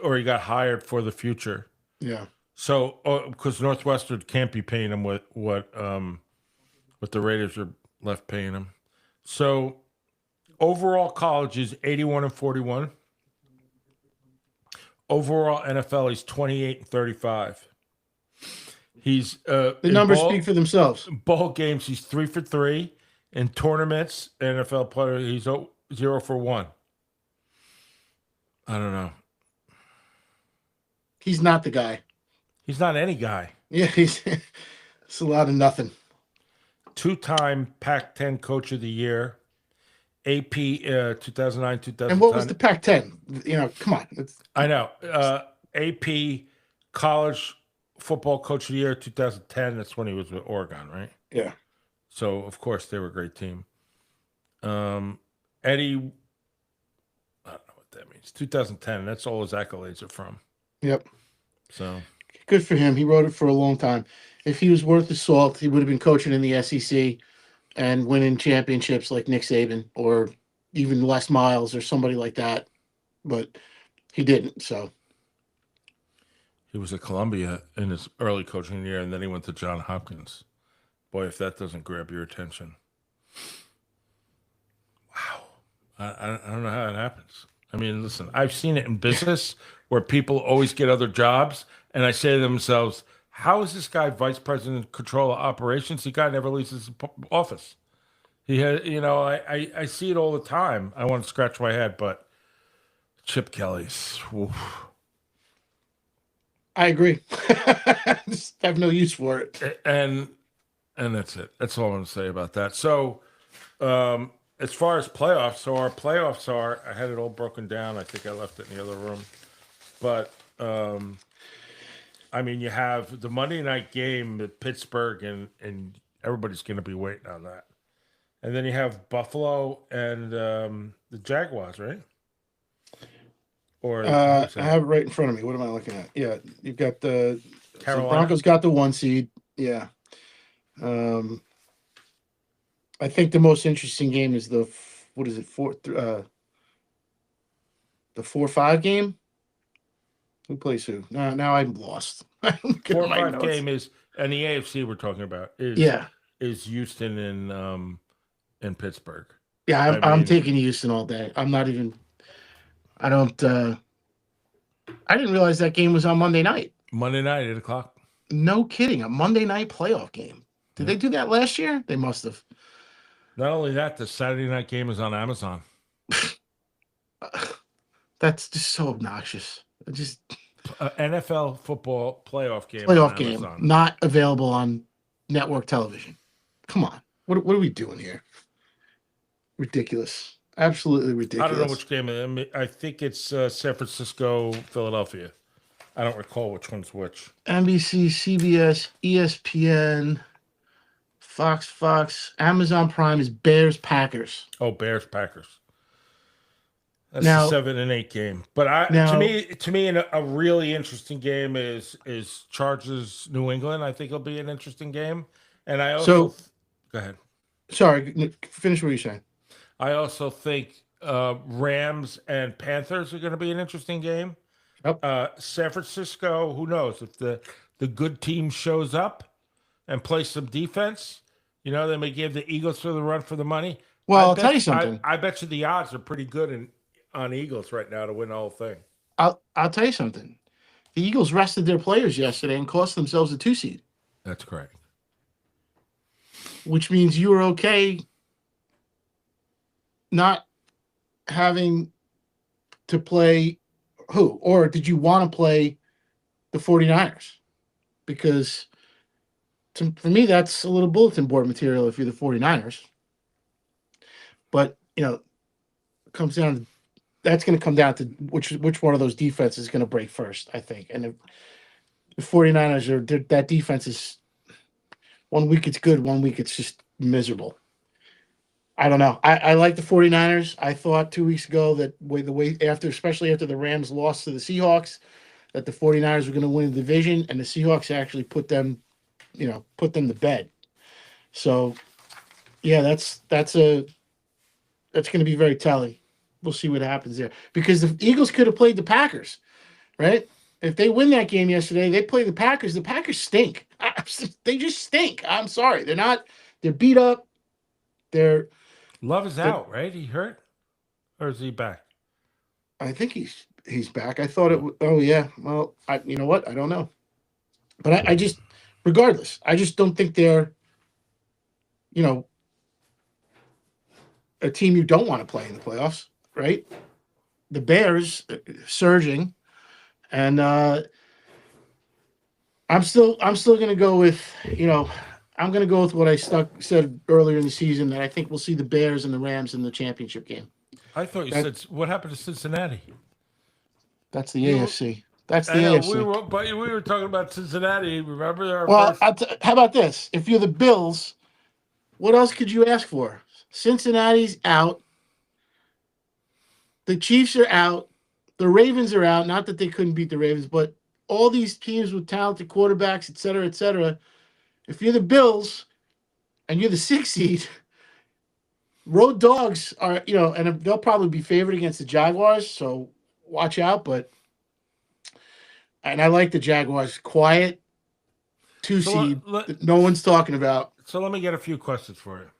S1: Or he got hired for the future.
S2: Yeah.
S1: So because Northwestern can't be paying him what the Raiders are left paying him. So overall college is 81 and 41. Overall NFL he's 28 and 35. He's
S2: the numbers speak for themselves.
S1: Bowl games he's 3 for 3. In tournaments, NFL player he's 0 for 1. I don't know.
S2: He's not the guy.
S1: He's not any guy.
S2: Yeah, it's a lot of nothing.
S1: 2-time Pac-10 Coach of the Year, AP 2009, 2010.
S2: And what was the Pac-10? You know, come on.
S1: I know. AP College Football Coach of the Year 2010. That's when he was with Oregon, right?
S2: Yeah.
S1: So of course they were a great team. Eddie, I don't know what that means. 2010. That's all his accolades are from.
S2: Yep.
S1: So
S2: good for him. He wrote it for a long time. If he was worth the salt, he would have been coaching in the SEC and winning championships like Nick Saban or even Les Miles or somebody like that. But he didn't. So
S1: he was at Columbia in his early coaching year, and then he went to Johns Hopkins. Boy, if that doesn't grab your attention. Wow. I don't know how it happens. I mean, listen, I've seen it in business where people always get other jobs, and I say to themselves, how is this guy vice president, controller operations? The guy never leaves his office. He had, I see it all the time. I want to scratch my head, but Chip Kelly's. Oof.
S2: I agree. Just have no use for it.
S1: And that's it. That's all I'm going to say about that. So, as far as playoffs, so our playoffs are, I had it all broken down. I think I left it in the other room. But, I mean, you have the Monday night game at Pittsburgh, and everybody's going to be waiting on that. And then you have Buffalo and the Jaguars, right? Or
S2: I have it right in front of me. What am I looking at? Yeah, you've got the Broncos got the 1 seed. Yeah. I think the most interesting game is the 4-5 game. Who plays who? Now I'm lost.
S1: 4-5 game is, and the AFC we're talking about is Houston and Pittsburgh.
S2: Yeah, I'm taking Houston all day. I'm not even. I didn't realize that game was on Monday night.
S1: Monday night, 8:00.
S2: No kidding, a Monday night playoff game. Did they do that last year? They must have.
S1: Not only that, the Saturday night game is on Amazon.
S2: That's just so obnoxious.
S1: NFL football playoff game.
S2: Not available on network television. Come on, what are we doing here? Ridiculous. Absolutely ridiculous.
S1: I don't know which game. I think it's San Francisco, Philadelphia. I don't recall which one's which.
S2: NBC, CBS, ESPN, Fox, Amazon Prime is Bears Packers.
S1: Oh, Bears Packers. That's a 7 and 8 game. But to me, a really interesting game is Chargers New England. I think it'll be an interesting game. And I also go ahead.
S2: Sorry, finish what you're saying.
S1: I also think Rams and Panthers are going to be an interesting game.
S2: Yep.
S1: San Francisco, who knows if the good team shows up and plays some defense, they may give the Eagles for the run for the money.
S2: Well, I'll tell you something.
S1: I bet you the odds are pretty good on Eagles right now to win the whole thing.
S2: I'll tell you something. The Eagles rested their players yesterday and cost themselves a 2 seed.
S1: That's correct.
S2: which means you were okay not having to play who? Or did you want to play the 49ers? Because for me, that's a little bulletin board material if you're the 49ers. But, it comes down to that's going to come down to which one of those defenses is going to break first, I think. And if the 49ers that defense is 1 week it's good, 1 week it's just miserable. I don't know. I like the 49ers. I thought 2 weeks ago that especially after the Rams lost to the Seahawks, that the 49ers were going to win the division, and the Seahawks actually put them to bed. So, yeah, that's going to be very telling. We'll see what happens there, because the Eagles could have played the Packers, right? If they win that game yesterday, they play the Packers. The Packers stink. They just stink. I'm sorry. They're beat up.
S1: Love is out, right? He hurt, or is he back?
S2: I think he's back. I thought it. Oh yeah. Well, you know what? I don't know. But I just, regardless, I just don't think they're, a team you don't want to play in the playoffs, right? The Bears surging, and I'm still going to go with, I'm going to go with what I said earlier in the season, that I think we'll see the Bears and the Rams in the championship game.
S1: I thought you said, what happened to Cincinnati?
S2: That's the AFC. That's the AFC.
S1: But we were talking about Cincinnati. Remember
S2: how about this? If you're the Bills, what else could you ask for? Cincinnati's out. The Chiefs are out. The Ravens are out. Not that they couldn't beat the Ravens, but all these teams with talented quarterbacks, et cetera, et cetera. If you're the Bills and you're the 6th seed, road dogs are, and they'll probably be favored against the Jaguars, so watch out. And I like the Jaguars. Quiet 2 seed that no one's talking about.
S1: So let me get a few questions for you.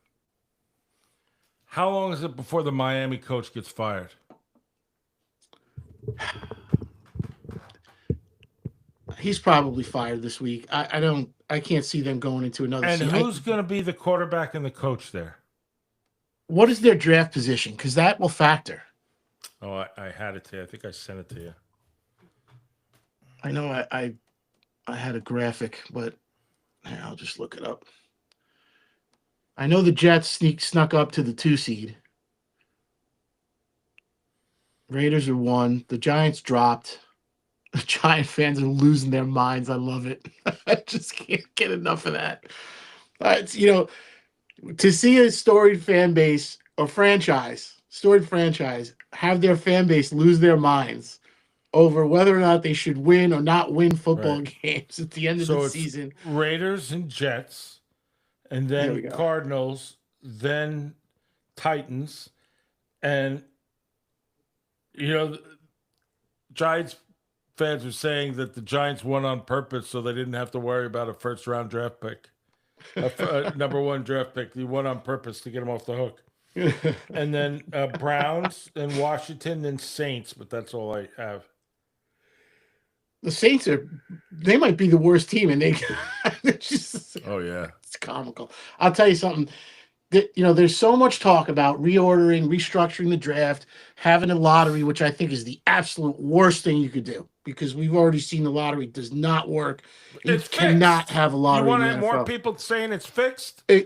S1: How long is it before the Miami coach gets fired?
S2: He's probably fired this week. I can't see them going into another season.
S1: And who's going to be the quarterback and the coach there?
S2: What is their draft position? Because that will factor.
S1: Oh, I had it to you. I think I sent it to you.
S2: I know I had a graphic, but I'll just look it up. I know the Jets snuck up to the 2 seed. Raiders are 1. The Giants dropped. The Giant fans are losing their minds. I love it. I just can't get enough of that. It's, to see a storied fan base or storied franchise, have their fan base lose their minds over whether or not they should win or not win football games at the end of the season.
S1: Raiders and Jets, and then Cardinals, then Titans, and Giants fans are saying that the Giants won on purpose so they didn't have to worry about a first-round draft pick, a number 1 draft pick. They won on purpose to get them off the hook. And then Browns and Washington and Saints, but that's all I have.
S2: The Saints they might be the worst team, and
S1: oh yeah,
S2: it's comical. I'll tell you something. There's so much talk about reordering, restructuring the draft, having a lottery, which I think is the absolute worst thing you could do, because we've already seen the lottery does not work. You cannot have a lottery.
S1: You want more people saying it's fixed?
S2: They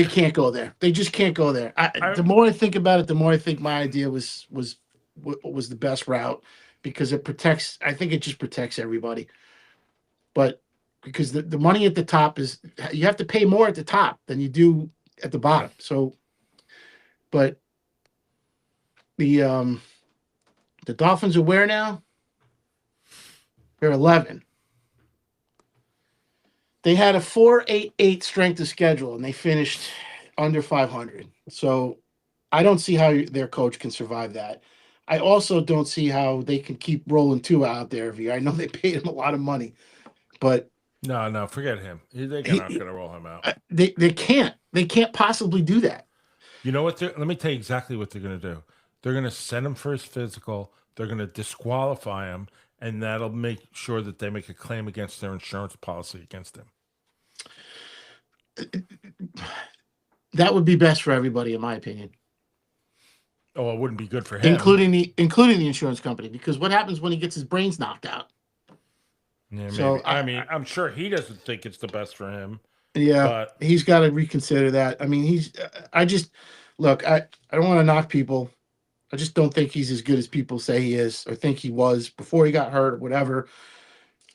S2: can't go there. They just can't go there. The more I think about it, the more I think my idea was the best route, because it protects. I think it just protects everybody. But because the money at the top you have to pay more at the top than you do at the bottom. So, but the Dolphins are where now? They're 11. They had a 4.88 strength of schedule, and they finished under 500. So I don't see how their coach can survive that. I also don't see how they can keep rolling Tua out there every year. I know they paid him a lot of money, but
S1: no, forget him. They're not going to roll him out.
S2: They can't. They can't possibly do that.
S1: You know what? Let me tell you exactly what they're going to do. They're going to send him for his physical. They're going to disqualify him, and that'll make sure that they make a claim against their insurance policy against him.
S2: that would be best for everybody, in my opinion,
S1: Oh, it wouldn't be good for him.
S2: including the insurance company, because what happens when he gets his brains knocked out?
S1: Yeah, maybe.
S2: So
S1: I mean, I'm sure he doesn't think it's the best for him,
S2: yeah,
S1: but
S2: he's got to reconsider that. I mean, I just look. I don't want to knock people. I just don't think he's as good as people say he is, or think he was before he got hurt, or whatever.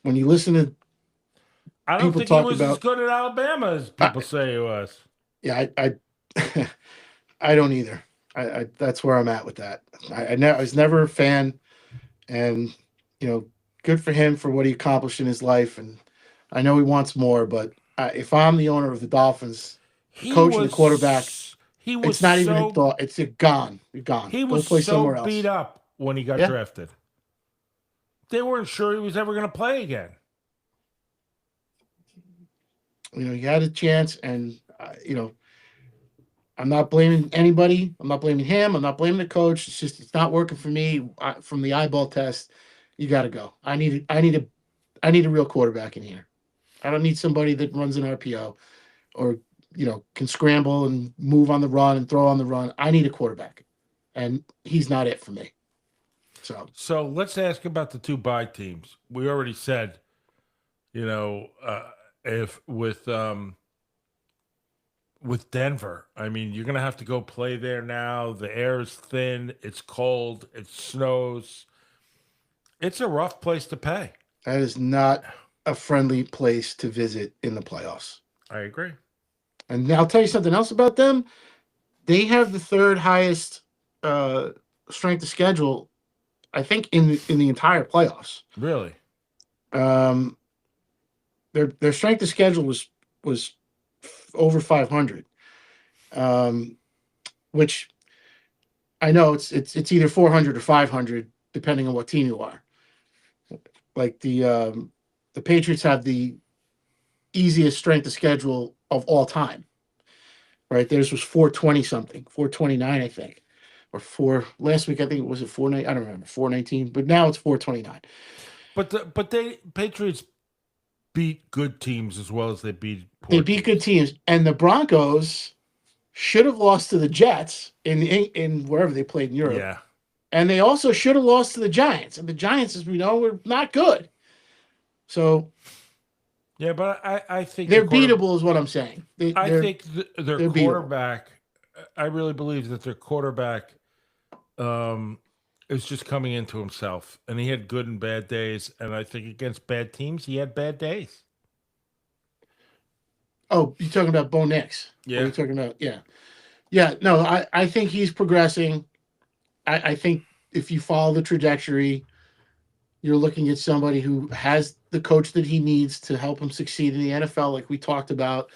S2: When you listen to
S1: I don't
S2: people
S1: think he
S2: talk
S1: was as
S2: about,
S1: good at Alabama as people say he was.
S2: yeah, I don't either. That's where I'm at with that. I was never a fan, and good for him for what he accomplished in his life, and I know he wants more. But if I'm the owner of the Dolphins, the
S1: He
S2: coach and the quarterback,
S1: was he was
S2: it's not even a
S1: so
S2: thought. It's gone. You're gone.
S1: he
S2: Go
S1: was
S2: play
S1: so
S2: somewhere
S1: beat
S2: else.
S1: up when he got
S2: Yeah.
S1: drafted. They weren't sure he was ever going to play again.
S2: He had a chance, and I'm not blaming anybody. I'm not blaming him. I'm not blaming the coach. It's just it's not working for me. From the eyeball test, you got to go. I need a real quarterback in here. I don't need somebody that runs an RPO or can scramble and move on the run and throw on the run. I need a quarterback, and he's not it for me.
S1: So let's ask about the two bye teams. We already said, if with Denver, I mean, you're gonna have to go play there now. The air is thin. It's cold. It snows. It's a rough place to play.
S2: That is not a friendly place to visit in the playoffs.
S1: I agree.
S2: And I'll tell you something else about them. They have the third highest strength of schedule, I think, in the entire playoffs.
S1: Really?
S2: Their strength of schedule was over 500, which I know it's either 400 or 500 depending on what team you are. Like the Patriots have the easiest strength of schedule of all time. Right, theirs was 420 something, 429, I think, or last week. I think it was at 419. I don't remember 419, but now it's 429.
S1: But they Patriots beat good teams as well as they beat poor
S2: They beat good teams, and the Broncos should have lost to the Jets in wherever they played in Europe.
S1: Yeah,
S2: and they also should have lost to the Giants, and the Giants, as we know, were not good. So
S1: yeah, but I think
S2: they're beatable, is what I'm saying.
S1: I think their
S2: they're
S1: quarterback. I really believe that their quarterback is just coming into himself, and he had good and bad days. And I think against bad teams, he had bad days.
S2: Oh, you're talking about Bo Nix?
S1: Yeah,
S2: you're talking about yeah. No, I think he's progressing. I think if you follow the trajectory, you're looking at somebody who has the coach that he needs to help him succeed in the NFL, like we talked about,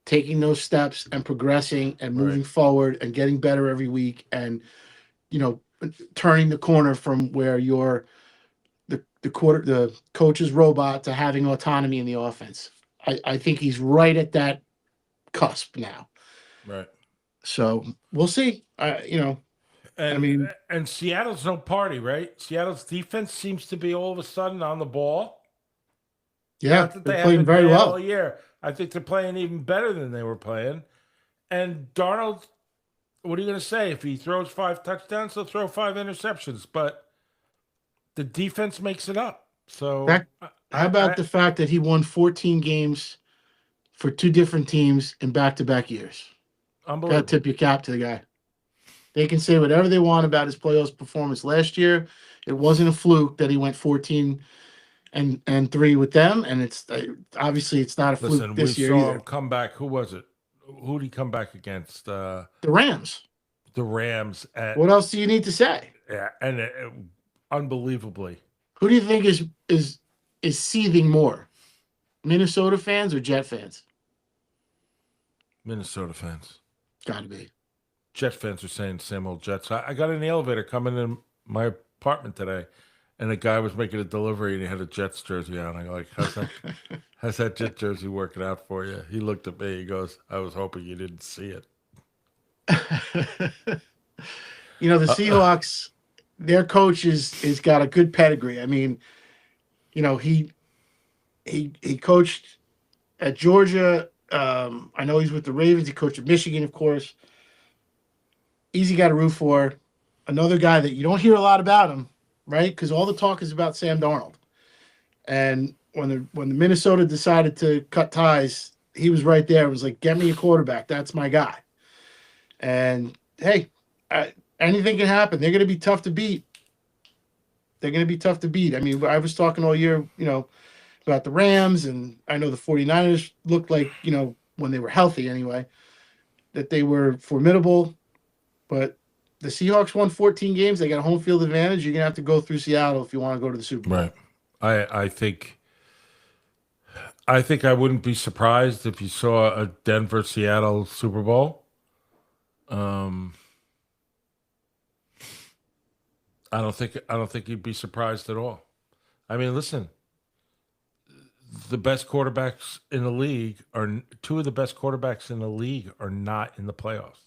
S2: taking those steps and progressing and moving forward and getting better every week, and turning the corner from where you're the coach's robot to having autonomy in the offense. I think he's right at that cusp now.
S1: Right.
S2: So we'll see.
S1: And Seattle's no party, right? Seattle's defense seems to be all of a sudden on the ball.
S2: Yeah,
S1: Not that
S2: they're
S1: they
S2: playing
S1: haven't
S2: very
S1: been
S2: well
S1: all year. I think they're playing even better than they were playing. And Darnold, what are you going to say? If he throws 5 touchdowns, he'll throw 5 interceptions. But the defense makes it up. So
S2: how about the fact that he won 14 games for 2 different teams in back-to-back years?
S1: Unbelievable.
S2: Got to tip your cap to the guy. They can say whatever they want about his playoffs performance last year. It wasn't a fluke that he went 14 and 3 with them, and it's obviously it's not a fluke this year either.
S1: Him come back. Who was it? Who did he come back against?
S2: The Rams.
S1: The Rams.
S2: What else do you need to say?
S1: Yeah, and unbelievably.
S2: Who do you think is seething more, Minnesota fans or Jet fans?
S1: Minnesota fans.
S2: Got to be.
S1: Jet fans are saying same old Jets. I got in the elevator coming in my apartment today, and a guy was making a delivery, and he had a Jets jersey on. I go like, how's that Jet jersey working out for you? He looked at me. He goes, I was hoping you didn't see it.
S2: The Seahawks, their coach is got a good pedigree. I mean, he coached at Georgia I know he's with the Ravens. He coached at Michigan, of course. Easy guy to root for. Another guy that you don't hear a lot about him, right? Because all the talk is about Sam Darnold. And when the Minnesota decided to cut ties, he was right there. It was like, get me a quarterback. That's my guy. And hey, anything can happen. They're going to be tough to beat. They're going to be tough to beat. I mean, I was talking all year, about the Rams, and I know the 49ers looked like, when they were healthy anyway, that they were formidable. But the Seahawks won 14 games. They got a home field advantage. You're going to have to go through Seattle if you want to go to the Super Bowl.
S1: Right. I think I wouldn't be surprised if you saw a Denver-Seattle Super Bowl. I don't think you'd be surprised at all. I mean, listen, the best quarterbacks in the league are two of the best quarterbacks in the league are not in the playoffs.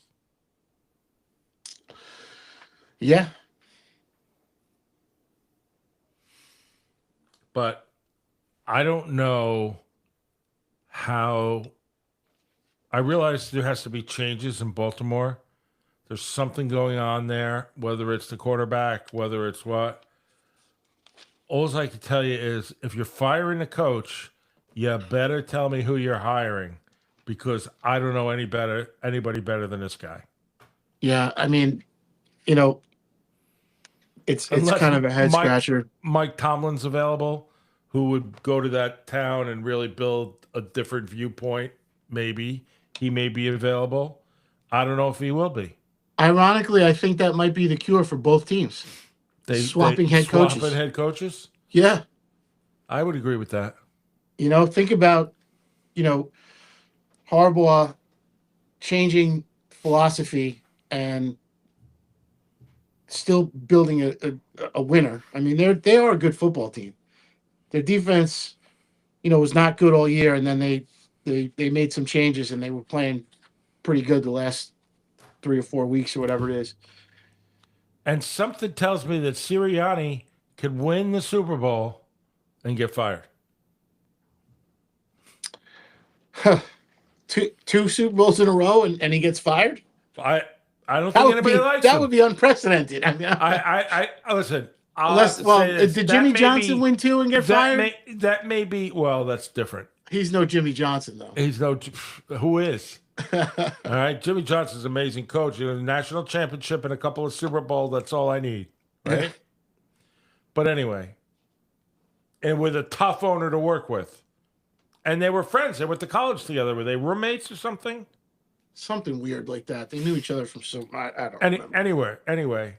S2: Yeah.
S1: But I don't know how. I realize there has to be changes in Baltimore. There's something going on there, whether it's the quarterback, whether it's what. All I can tell you is if you're firing a coach, you better tell me who you're hiring, because I don't know anybody better than this guy.
S2: Yeah, I mean, it's
S1: Unless
S2: kind of a head scratcher.
S1: Mike Tomlin's available, who would go to that town and really build a different viewpoint. Maybe he may be available. I don't know if he will be.
S2: Ironically, I think that might be the cure for both teams. Swapping head coaches. Yeah.
S1: I would agree with that.
S2: Think about, Harbaugh changing philosophy and still building a winner. I mean, they are a good football team. Their defense, was not good all year, and then they made some changes and they were playing pretty good the last 3 or 4 weeks or whatever it is.
S1: And something tells me that Sirianni could win the Super Bowl and get fired.
S2: Two Super Bowls in a row and he gets fired?
S1: I don't think anybody likes him.
S2: That would be unprecedented. I mean,
S1: I listen.
S2: Did Jimmy Johnson win 2 and get fired?
S1: That may be. Well, that's different.
S2: He's no Jimmy Johnson, though.
S1: He's no. Who is? All right, Jimmy Johnson's an amazing coach. A national championship and a couple of Super Bowls. That's all I need, right? But anyway, and with a tough owner to work with, and they were friends. They went to college together. Were they roommates or something?
S2: Something weird like that. They knew each other from some. I don't remember.
S1: Anyway,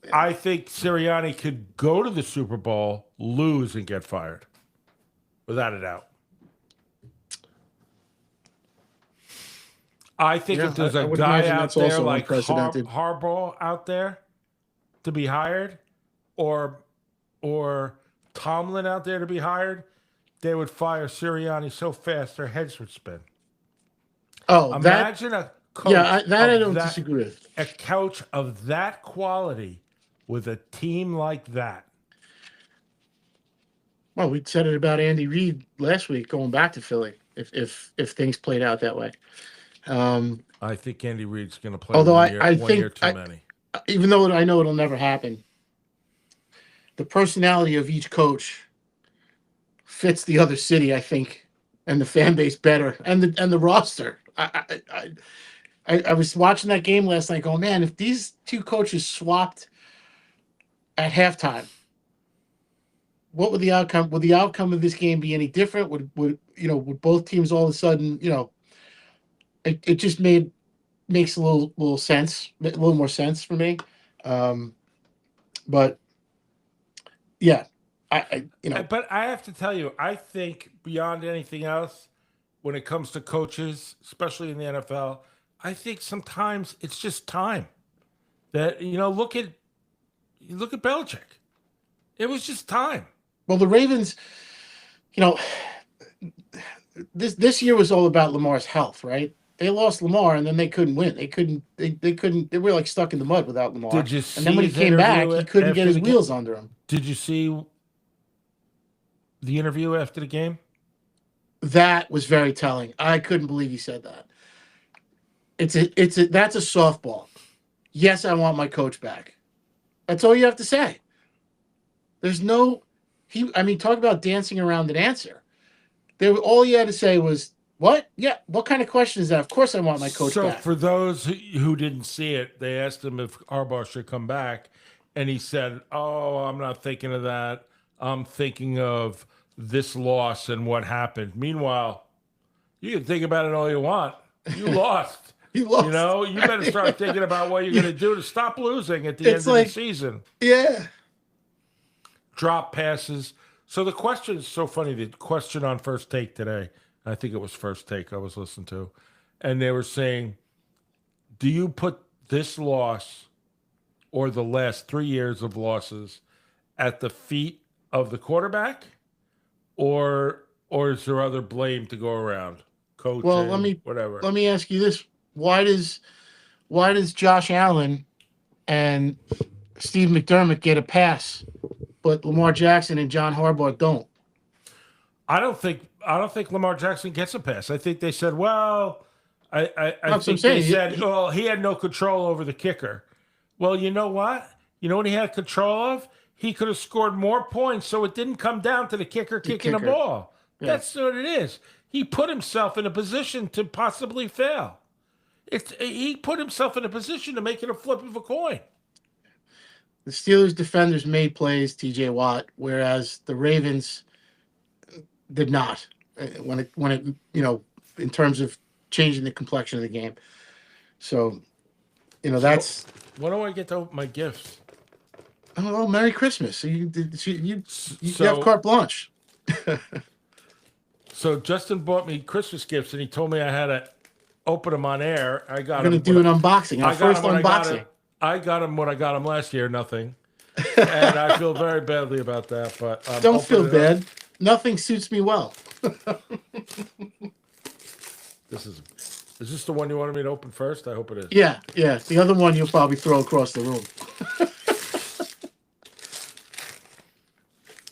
S1: yeah. I think Sirianni could go to the Super Bowl, lose, and get fired, without a doubt. I think if there's a guy out there like Harbaugh out there to be hired, or Tomlin out there to be hired, they would fire Sirianni so fast their heads would spin.
S2: Oh,
S1: imagine a coach.
S2: Yeah, I don't disagree with.
S1: A coach of that quality with a team like that.
S2: Well, we said it about Andy Reid last week, going back to Philly. If things played out that way.
S1: I think Andy Reid's going to play.
S2: Although
S1: one
S2: think
S1: year too many.
S2: Even though I know it'll never happen, the personality of each coach fits the other city, I think, and the fan base better, and the roster. I was watching that game last night, going, man, if these two coaches swapped at halftime, what would the outcome? Would the outcome of this game be any different? Would both teams all of a sudden, it just makes a little sense, a little more sense for me. But yeah,
S1: But I have to tell you, I think beyond anything else, when it comes to coaches, especially in the NFL, I think sometimes it's just time. That look at Belichick. It was just time.
S2: Well, the Ravens, this year was all about Lamar's health, right? They lost Lamar, and then they couldn't win. They couldn't. They were like stuck in the mud without Lamar.
S1: Did you see?
S2: And then when he came back, he couldn't get his wheels under him.
S1: Did you see the interview after the game?
S2: That was very telling. I couldn't believe he said that. That's a softball. Yes, I want my coach back. That's all you have to say. There's no I mean, talk about dancing around an answer. All you had to say was, "What? Yeah. What kind of question is that? Of course, I want my coach
S1: So
S2: back."
S1: for those who didn't see it, they asked him if Harbaugh should come back, and he said, "Oh, I'm not thinking of that. I'm thinking of this loss and what happened." Meanwhile, you can think about it all you want. You lost.
S2: He lost.
S1: You better start thinking about what you're going to do to stop losing at the
S2: It's
S1: end of the
S2: like,
S1: season.
S2: yeah.
S1: Drop passes. So the question is so funny. The question on First Take today, I think it was First Take I was listening to, and they were saying, do you put this loss or the last 3 years of losses at the feet of the quarterback, or is there other blame to go around? Coaching,
S2: Well,
S1: whatever.
S2: let me ask you this: why does Josh Allen and Steve McDermott get a pass, but Lamar Jackson and John Harbaugh don't?
S1: I don't think Lamar Jackson gets a pass. I think they said, well, I
S2: That's what I'm
S1: think they
S2: saying.
S1: said, well, he had no control over the kicker. Well, you know what? You know what he had control of? He could have scored more points, so it didn't come down to the kicker kicking the ball.
S2: Yeah.
S1: That's what it is. He put himself in a position to possibly fail. He put himself in a position to make it a flip of a coin.
S2: The Steelers defenders made plays, TJ Watt, whereas the Ravens did not when it in terms of changing the complexion of the game. So, that's
S1: When do I get to open my gifts?
S2: oh, Merry Christmas. So you
S1: So-
S2: have carte blanche.
S1: So Justin bought me Christmas gifts, and he told me I had to open them on air. I got
S2: We're
S1: them.
S2: going to do an unboxing. Our first unboxing.
S1: I got them when I got them last year, nothing. And I feel very badly about that. But
S2: Don't feel bad. Nothing suits me well.
S1: Is this the one you wanted me to open first? I hope it is.
S2: Yeah. The other one you'll probably throw across the room.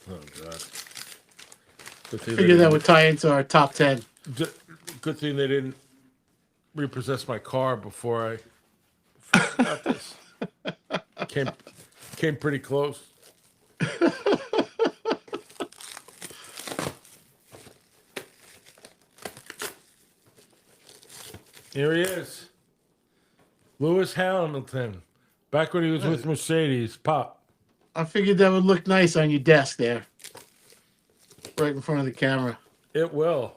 S1: Oh God. Good thing
S2: Figure that would tie into our top 10.
S1: Good thing they didn't repossess my car before I got this. Came pretty close. Here he is. Lewis Hamilton. Back when he was with Mercedes. Pop.
S2: I figured that would look nice on your desk there. Right in front of the camera.
S1: It will.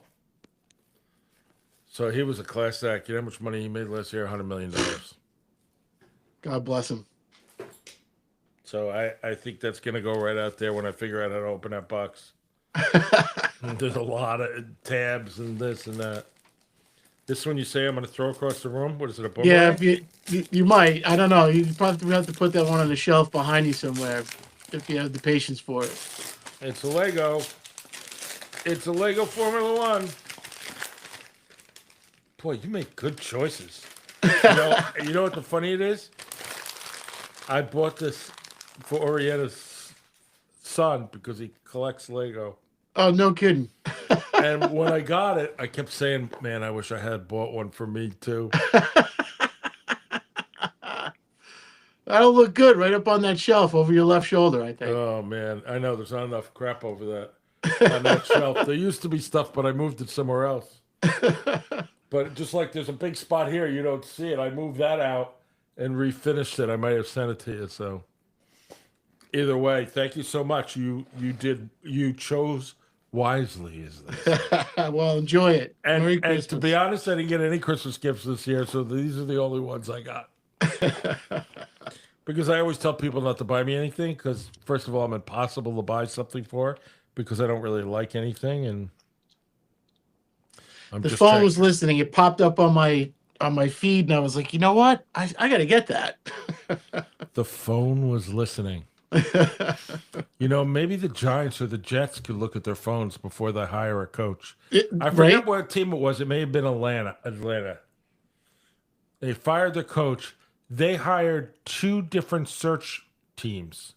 S1: So he was a class act. You know how much money he made last year? $100 million.
S2: God bless him.
S1: So I think that's going to go right out there when I figure out how to open that box. There's a lot of tabs and this and that. This one you say I'm going to throw across the room? What is it, a boomerang?
S2: Yeah, if you might. I don't know. You probably have to put that one on the shelf behind you somewhere if you have the patience for it.
S1: It's a Lego. It's a Lego Formula One. Boy, you make good choices. You know what the funny it is? I bought this for Orietta's son because he collects Lego.
S2: Oh, no kidding.
S1: And when I got it, I kept saying, man, I wish I had bought one for me too.
S2: That'll look good right up on that shelf over your left shoulder, I think.
S1: Oh, man. I know there's not enough crap over that on that shelf. There used to be stuff, but I moved it somewhere else. But just like there's a big spot here, you don't see it. I moved that out and refinished it. I might have sent it to you. So either way, thank you so much. You chose wisely, is this?
S2: Well, enjoy it. Merry
S1: And
S2: Christmas.
S1: to be honest, I didn't get any Christmas gifts this year, so these are the only ones I got. Because I always tell people not to buy me anything, because first of all, I'm impossible to buy something for, because I don't really like anything, and
S2: the phone was listening. It popped up on my feed, and I was like, you know what? I got to get that.
S1: The phone was listening. Maybe the Giants or the Jets could look at their phones before they hire a coach. I forget
S2: right?
S1: what team it was. It may have been Atlanta. They fired their coach. They hired two different search fields,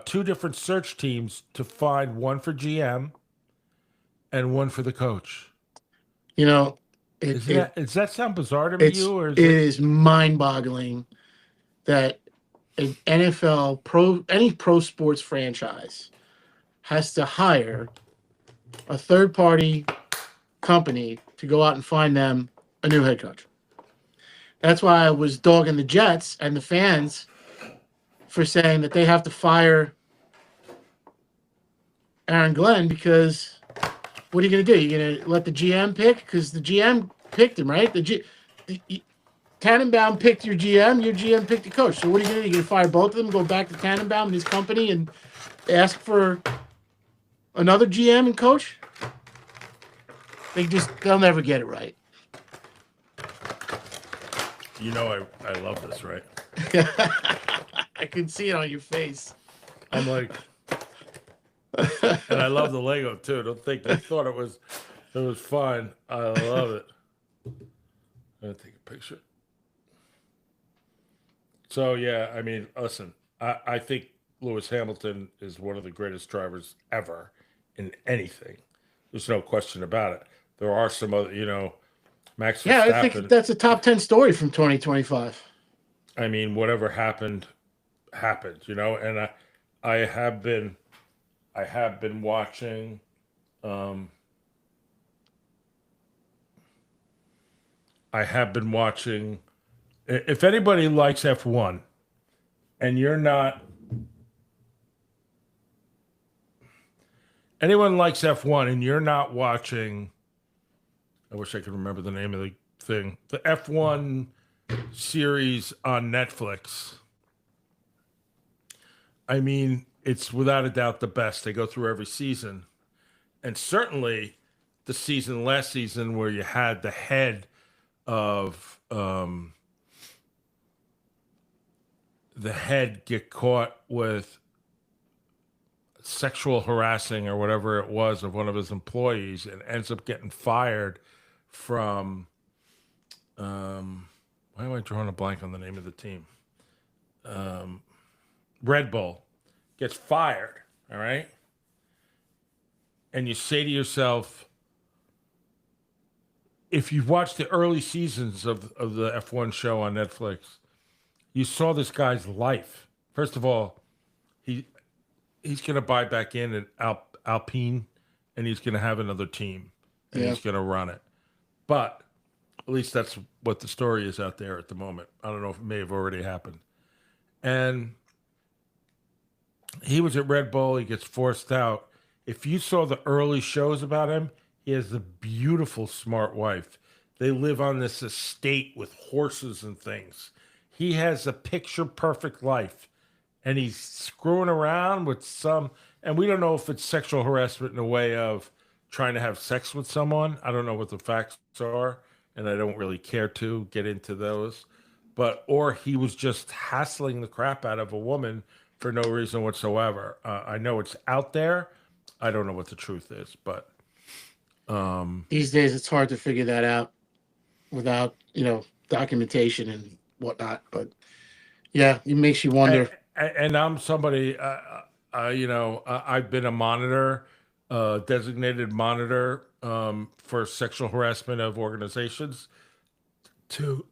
S1: two different search teams to find one for GM and one for the coach.
S2: You know,
S1: Isn't that does that sound bizarre to
S2: it's
S1: you, or is
S2: it
S1: it?
S2: is mind-boggling that an NFL any pro sports franchise has to hire a third party company to go out and find them a new head coach. That's why I was dogging the Jets and the fans for saying that they have to fire Aaron Glenn, because what are you going to do? You're going to let the GM pick? Because the GM picked him, right? Tannenbaum picked your GM picked the coach. So what are you going to do? You're going to fire both of them, go back to Tannenbaum and his company and ask for another GM and coach? They'll never get it right.
S1: You know, I love this, right?
S2: I can see it on your face.
S1: I'm like, and I love the Lego too. Don't think they thought it was fun. I love it. I'm gonna take a picture. So yeah, I mean, listen, I think Lewis Hamilton is one of the greatest drivers ever in anything. There's no question about it. There are some other, Max
S2: Yeah, I think
S1: Verstappen.
S2: that's a top 10 story from 2025.
S1: I mean, whatever happened, happened, and I have been, I have been watching, um, I have been watching. If anybody likes F1 and you're not, anyone likes F1 and you're not watching, I wish I could remember the name of the thing, the F1 series on Netflix. I mean, it's without a doubt the best. They go through every season. And certainly the season last season where you had the head of the head get caught with sexual harassing or whatever it was of one of his employees and ends up getting fired from why am I drawing a blank on the name of the team? Red Bull gets fired, all right? And you say to yourself, if you've watched the early seasons of the F1 show on Netflix, you saw this guy's life. First of all, he's going to buy back in at Alpine, and he's going to have another team, and
S2: Yeah.
S1: he's going to run it. But at least that's what the story is out there at the moment. I don't know if it may have already happened. And he was at Red Bull. He gets forced out. If you saw the early shows about him, he has a beautiful, smart wife. They live on this estate with horses and things. He has a picture perfect life. And he's screwing around with some, and we don't know if it's sexual harassment in a way of trying to have sex with someone. I don't know what the facts are, and I don't really care to get into those. But, or he was just hassling the crap out of a woman for no reason whatsoever. I know it's out there. I don't know what the truth is, but
S2: These days, it's hard to figure that out without, documentation and whatnot. But yeah, it makes you wonder.
S1: and I'm somebody, I've been a monitor, designated monitor for sexual harassment of organizations to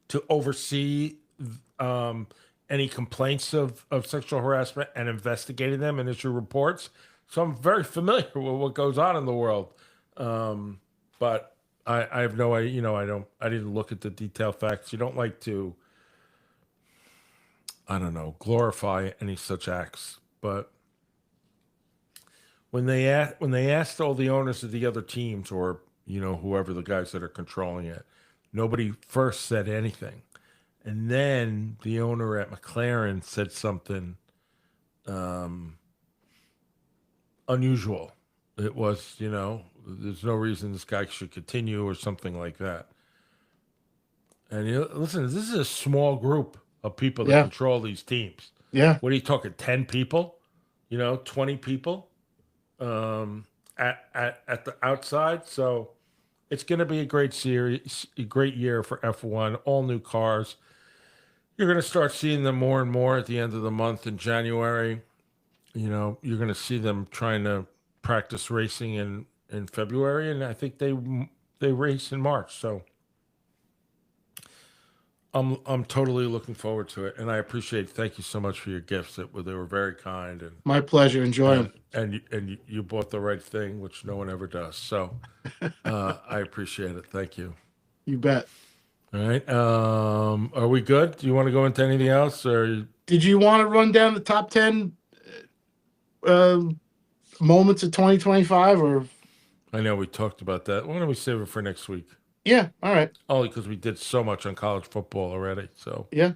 S1: to oversee any complaints of sexual harassment and investigating them and issue reports. So I'm very familiar with what goes on in the world. But I have no idea, I didn't look at the detailed facts. You don't like to, I don't know, glorify any such acts. But when they asked all the owners of the other teams, or whoever the guys that are controlling it, nobody first said anything, and then the owner at McLaren said something unusual. It was, there's no reason this guy should continue or something like that. And listen, this is a small group of people that
S2: Yeah.
S1: control these teams.
S2: Yeah.
S1: What are you talking? 10 people? 20 people at the outside. So it's going to be a great series, a great year for F1. All new cars. You're going to start seeing them more and more at the end of the month in January. You're going to see them trying to practice racing in February, and I think they race in March. So I'm totally looking forward to it, and I appreciate. Thank you so much for your gifts. They were very kind,
S2: My pleasure. Enjoy them.
S1: and you bought the right thing, which no one ever does. So I appreciate it. Thank you.
S2: You bet.
S1: All right. Are we good? Do you want to go into anything else, or
S2: Did you want to run down the top 10 moments of 2025? Or
S1: I know we talked about that. Why don't we save it for next week?
S2: yeah, all right.
S1: Only because we did so much on college football already. So
S2: Yeah,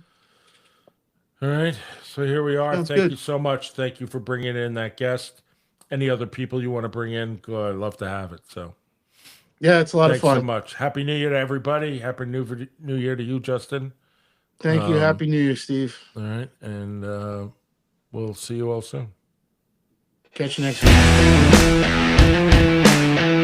S1: all right. So here we are.
S2: sounds
S1: Thank
S2: good.
S1: you so much. Thank you for bringing in that guest. Any other people you want to bring in? Good. I'd love to have it. So
S2: Yeah, it's a lot of
S1: thanks so
S2: fun.
S1: much. Happy New Year to everybody. Happy New Year to you, Justin.
S2: Thank you. Happy New Year, Steve.
S1: All right. And we'll see you all soon.
S2: Catch you next week.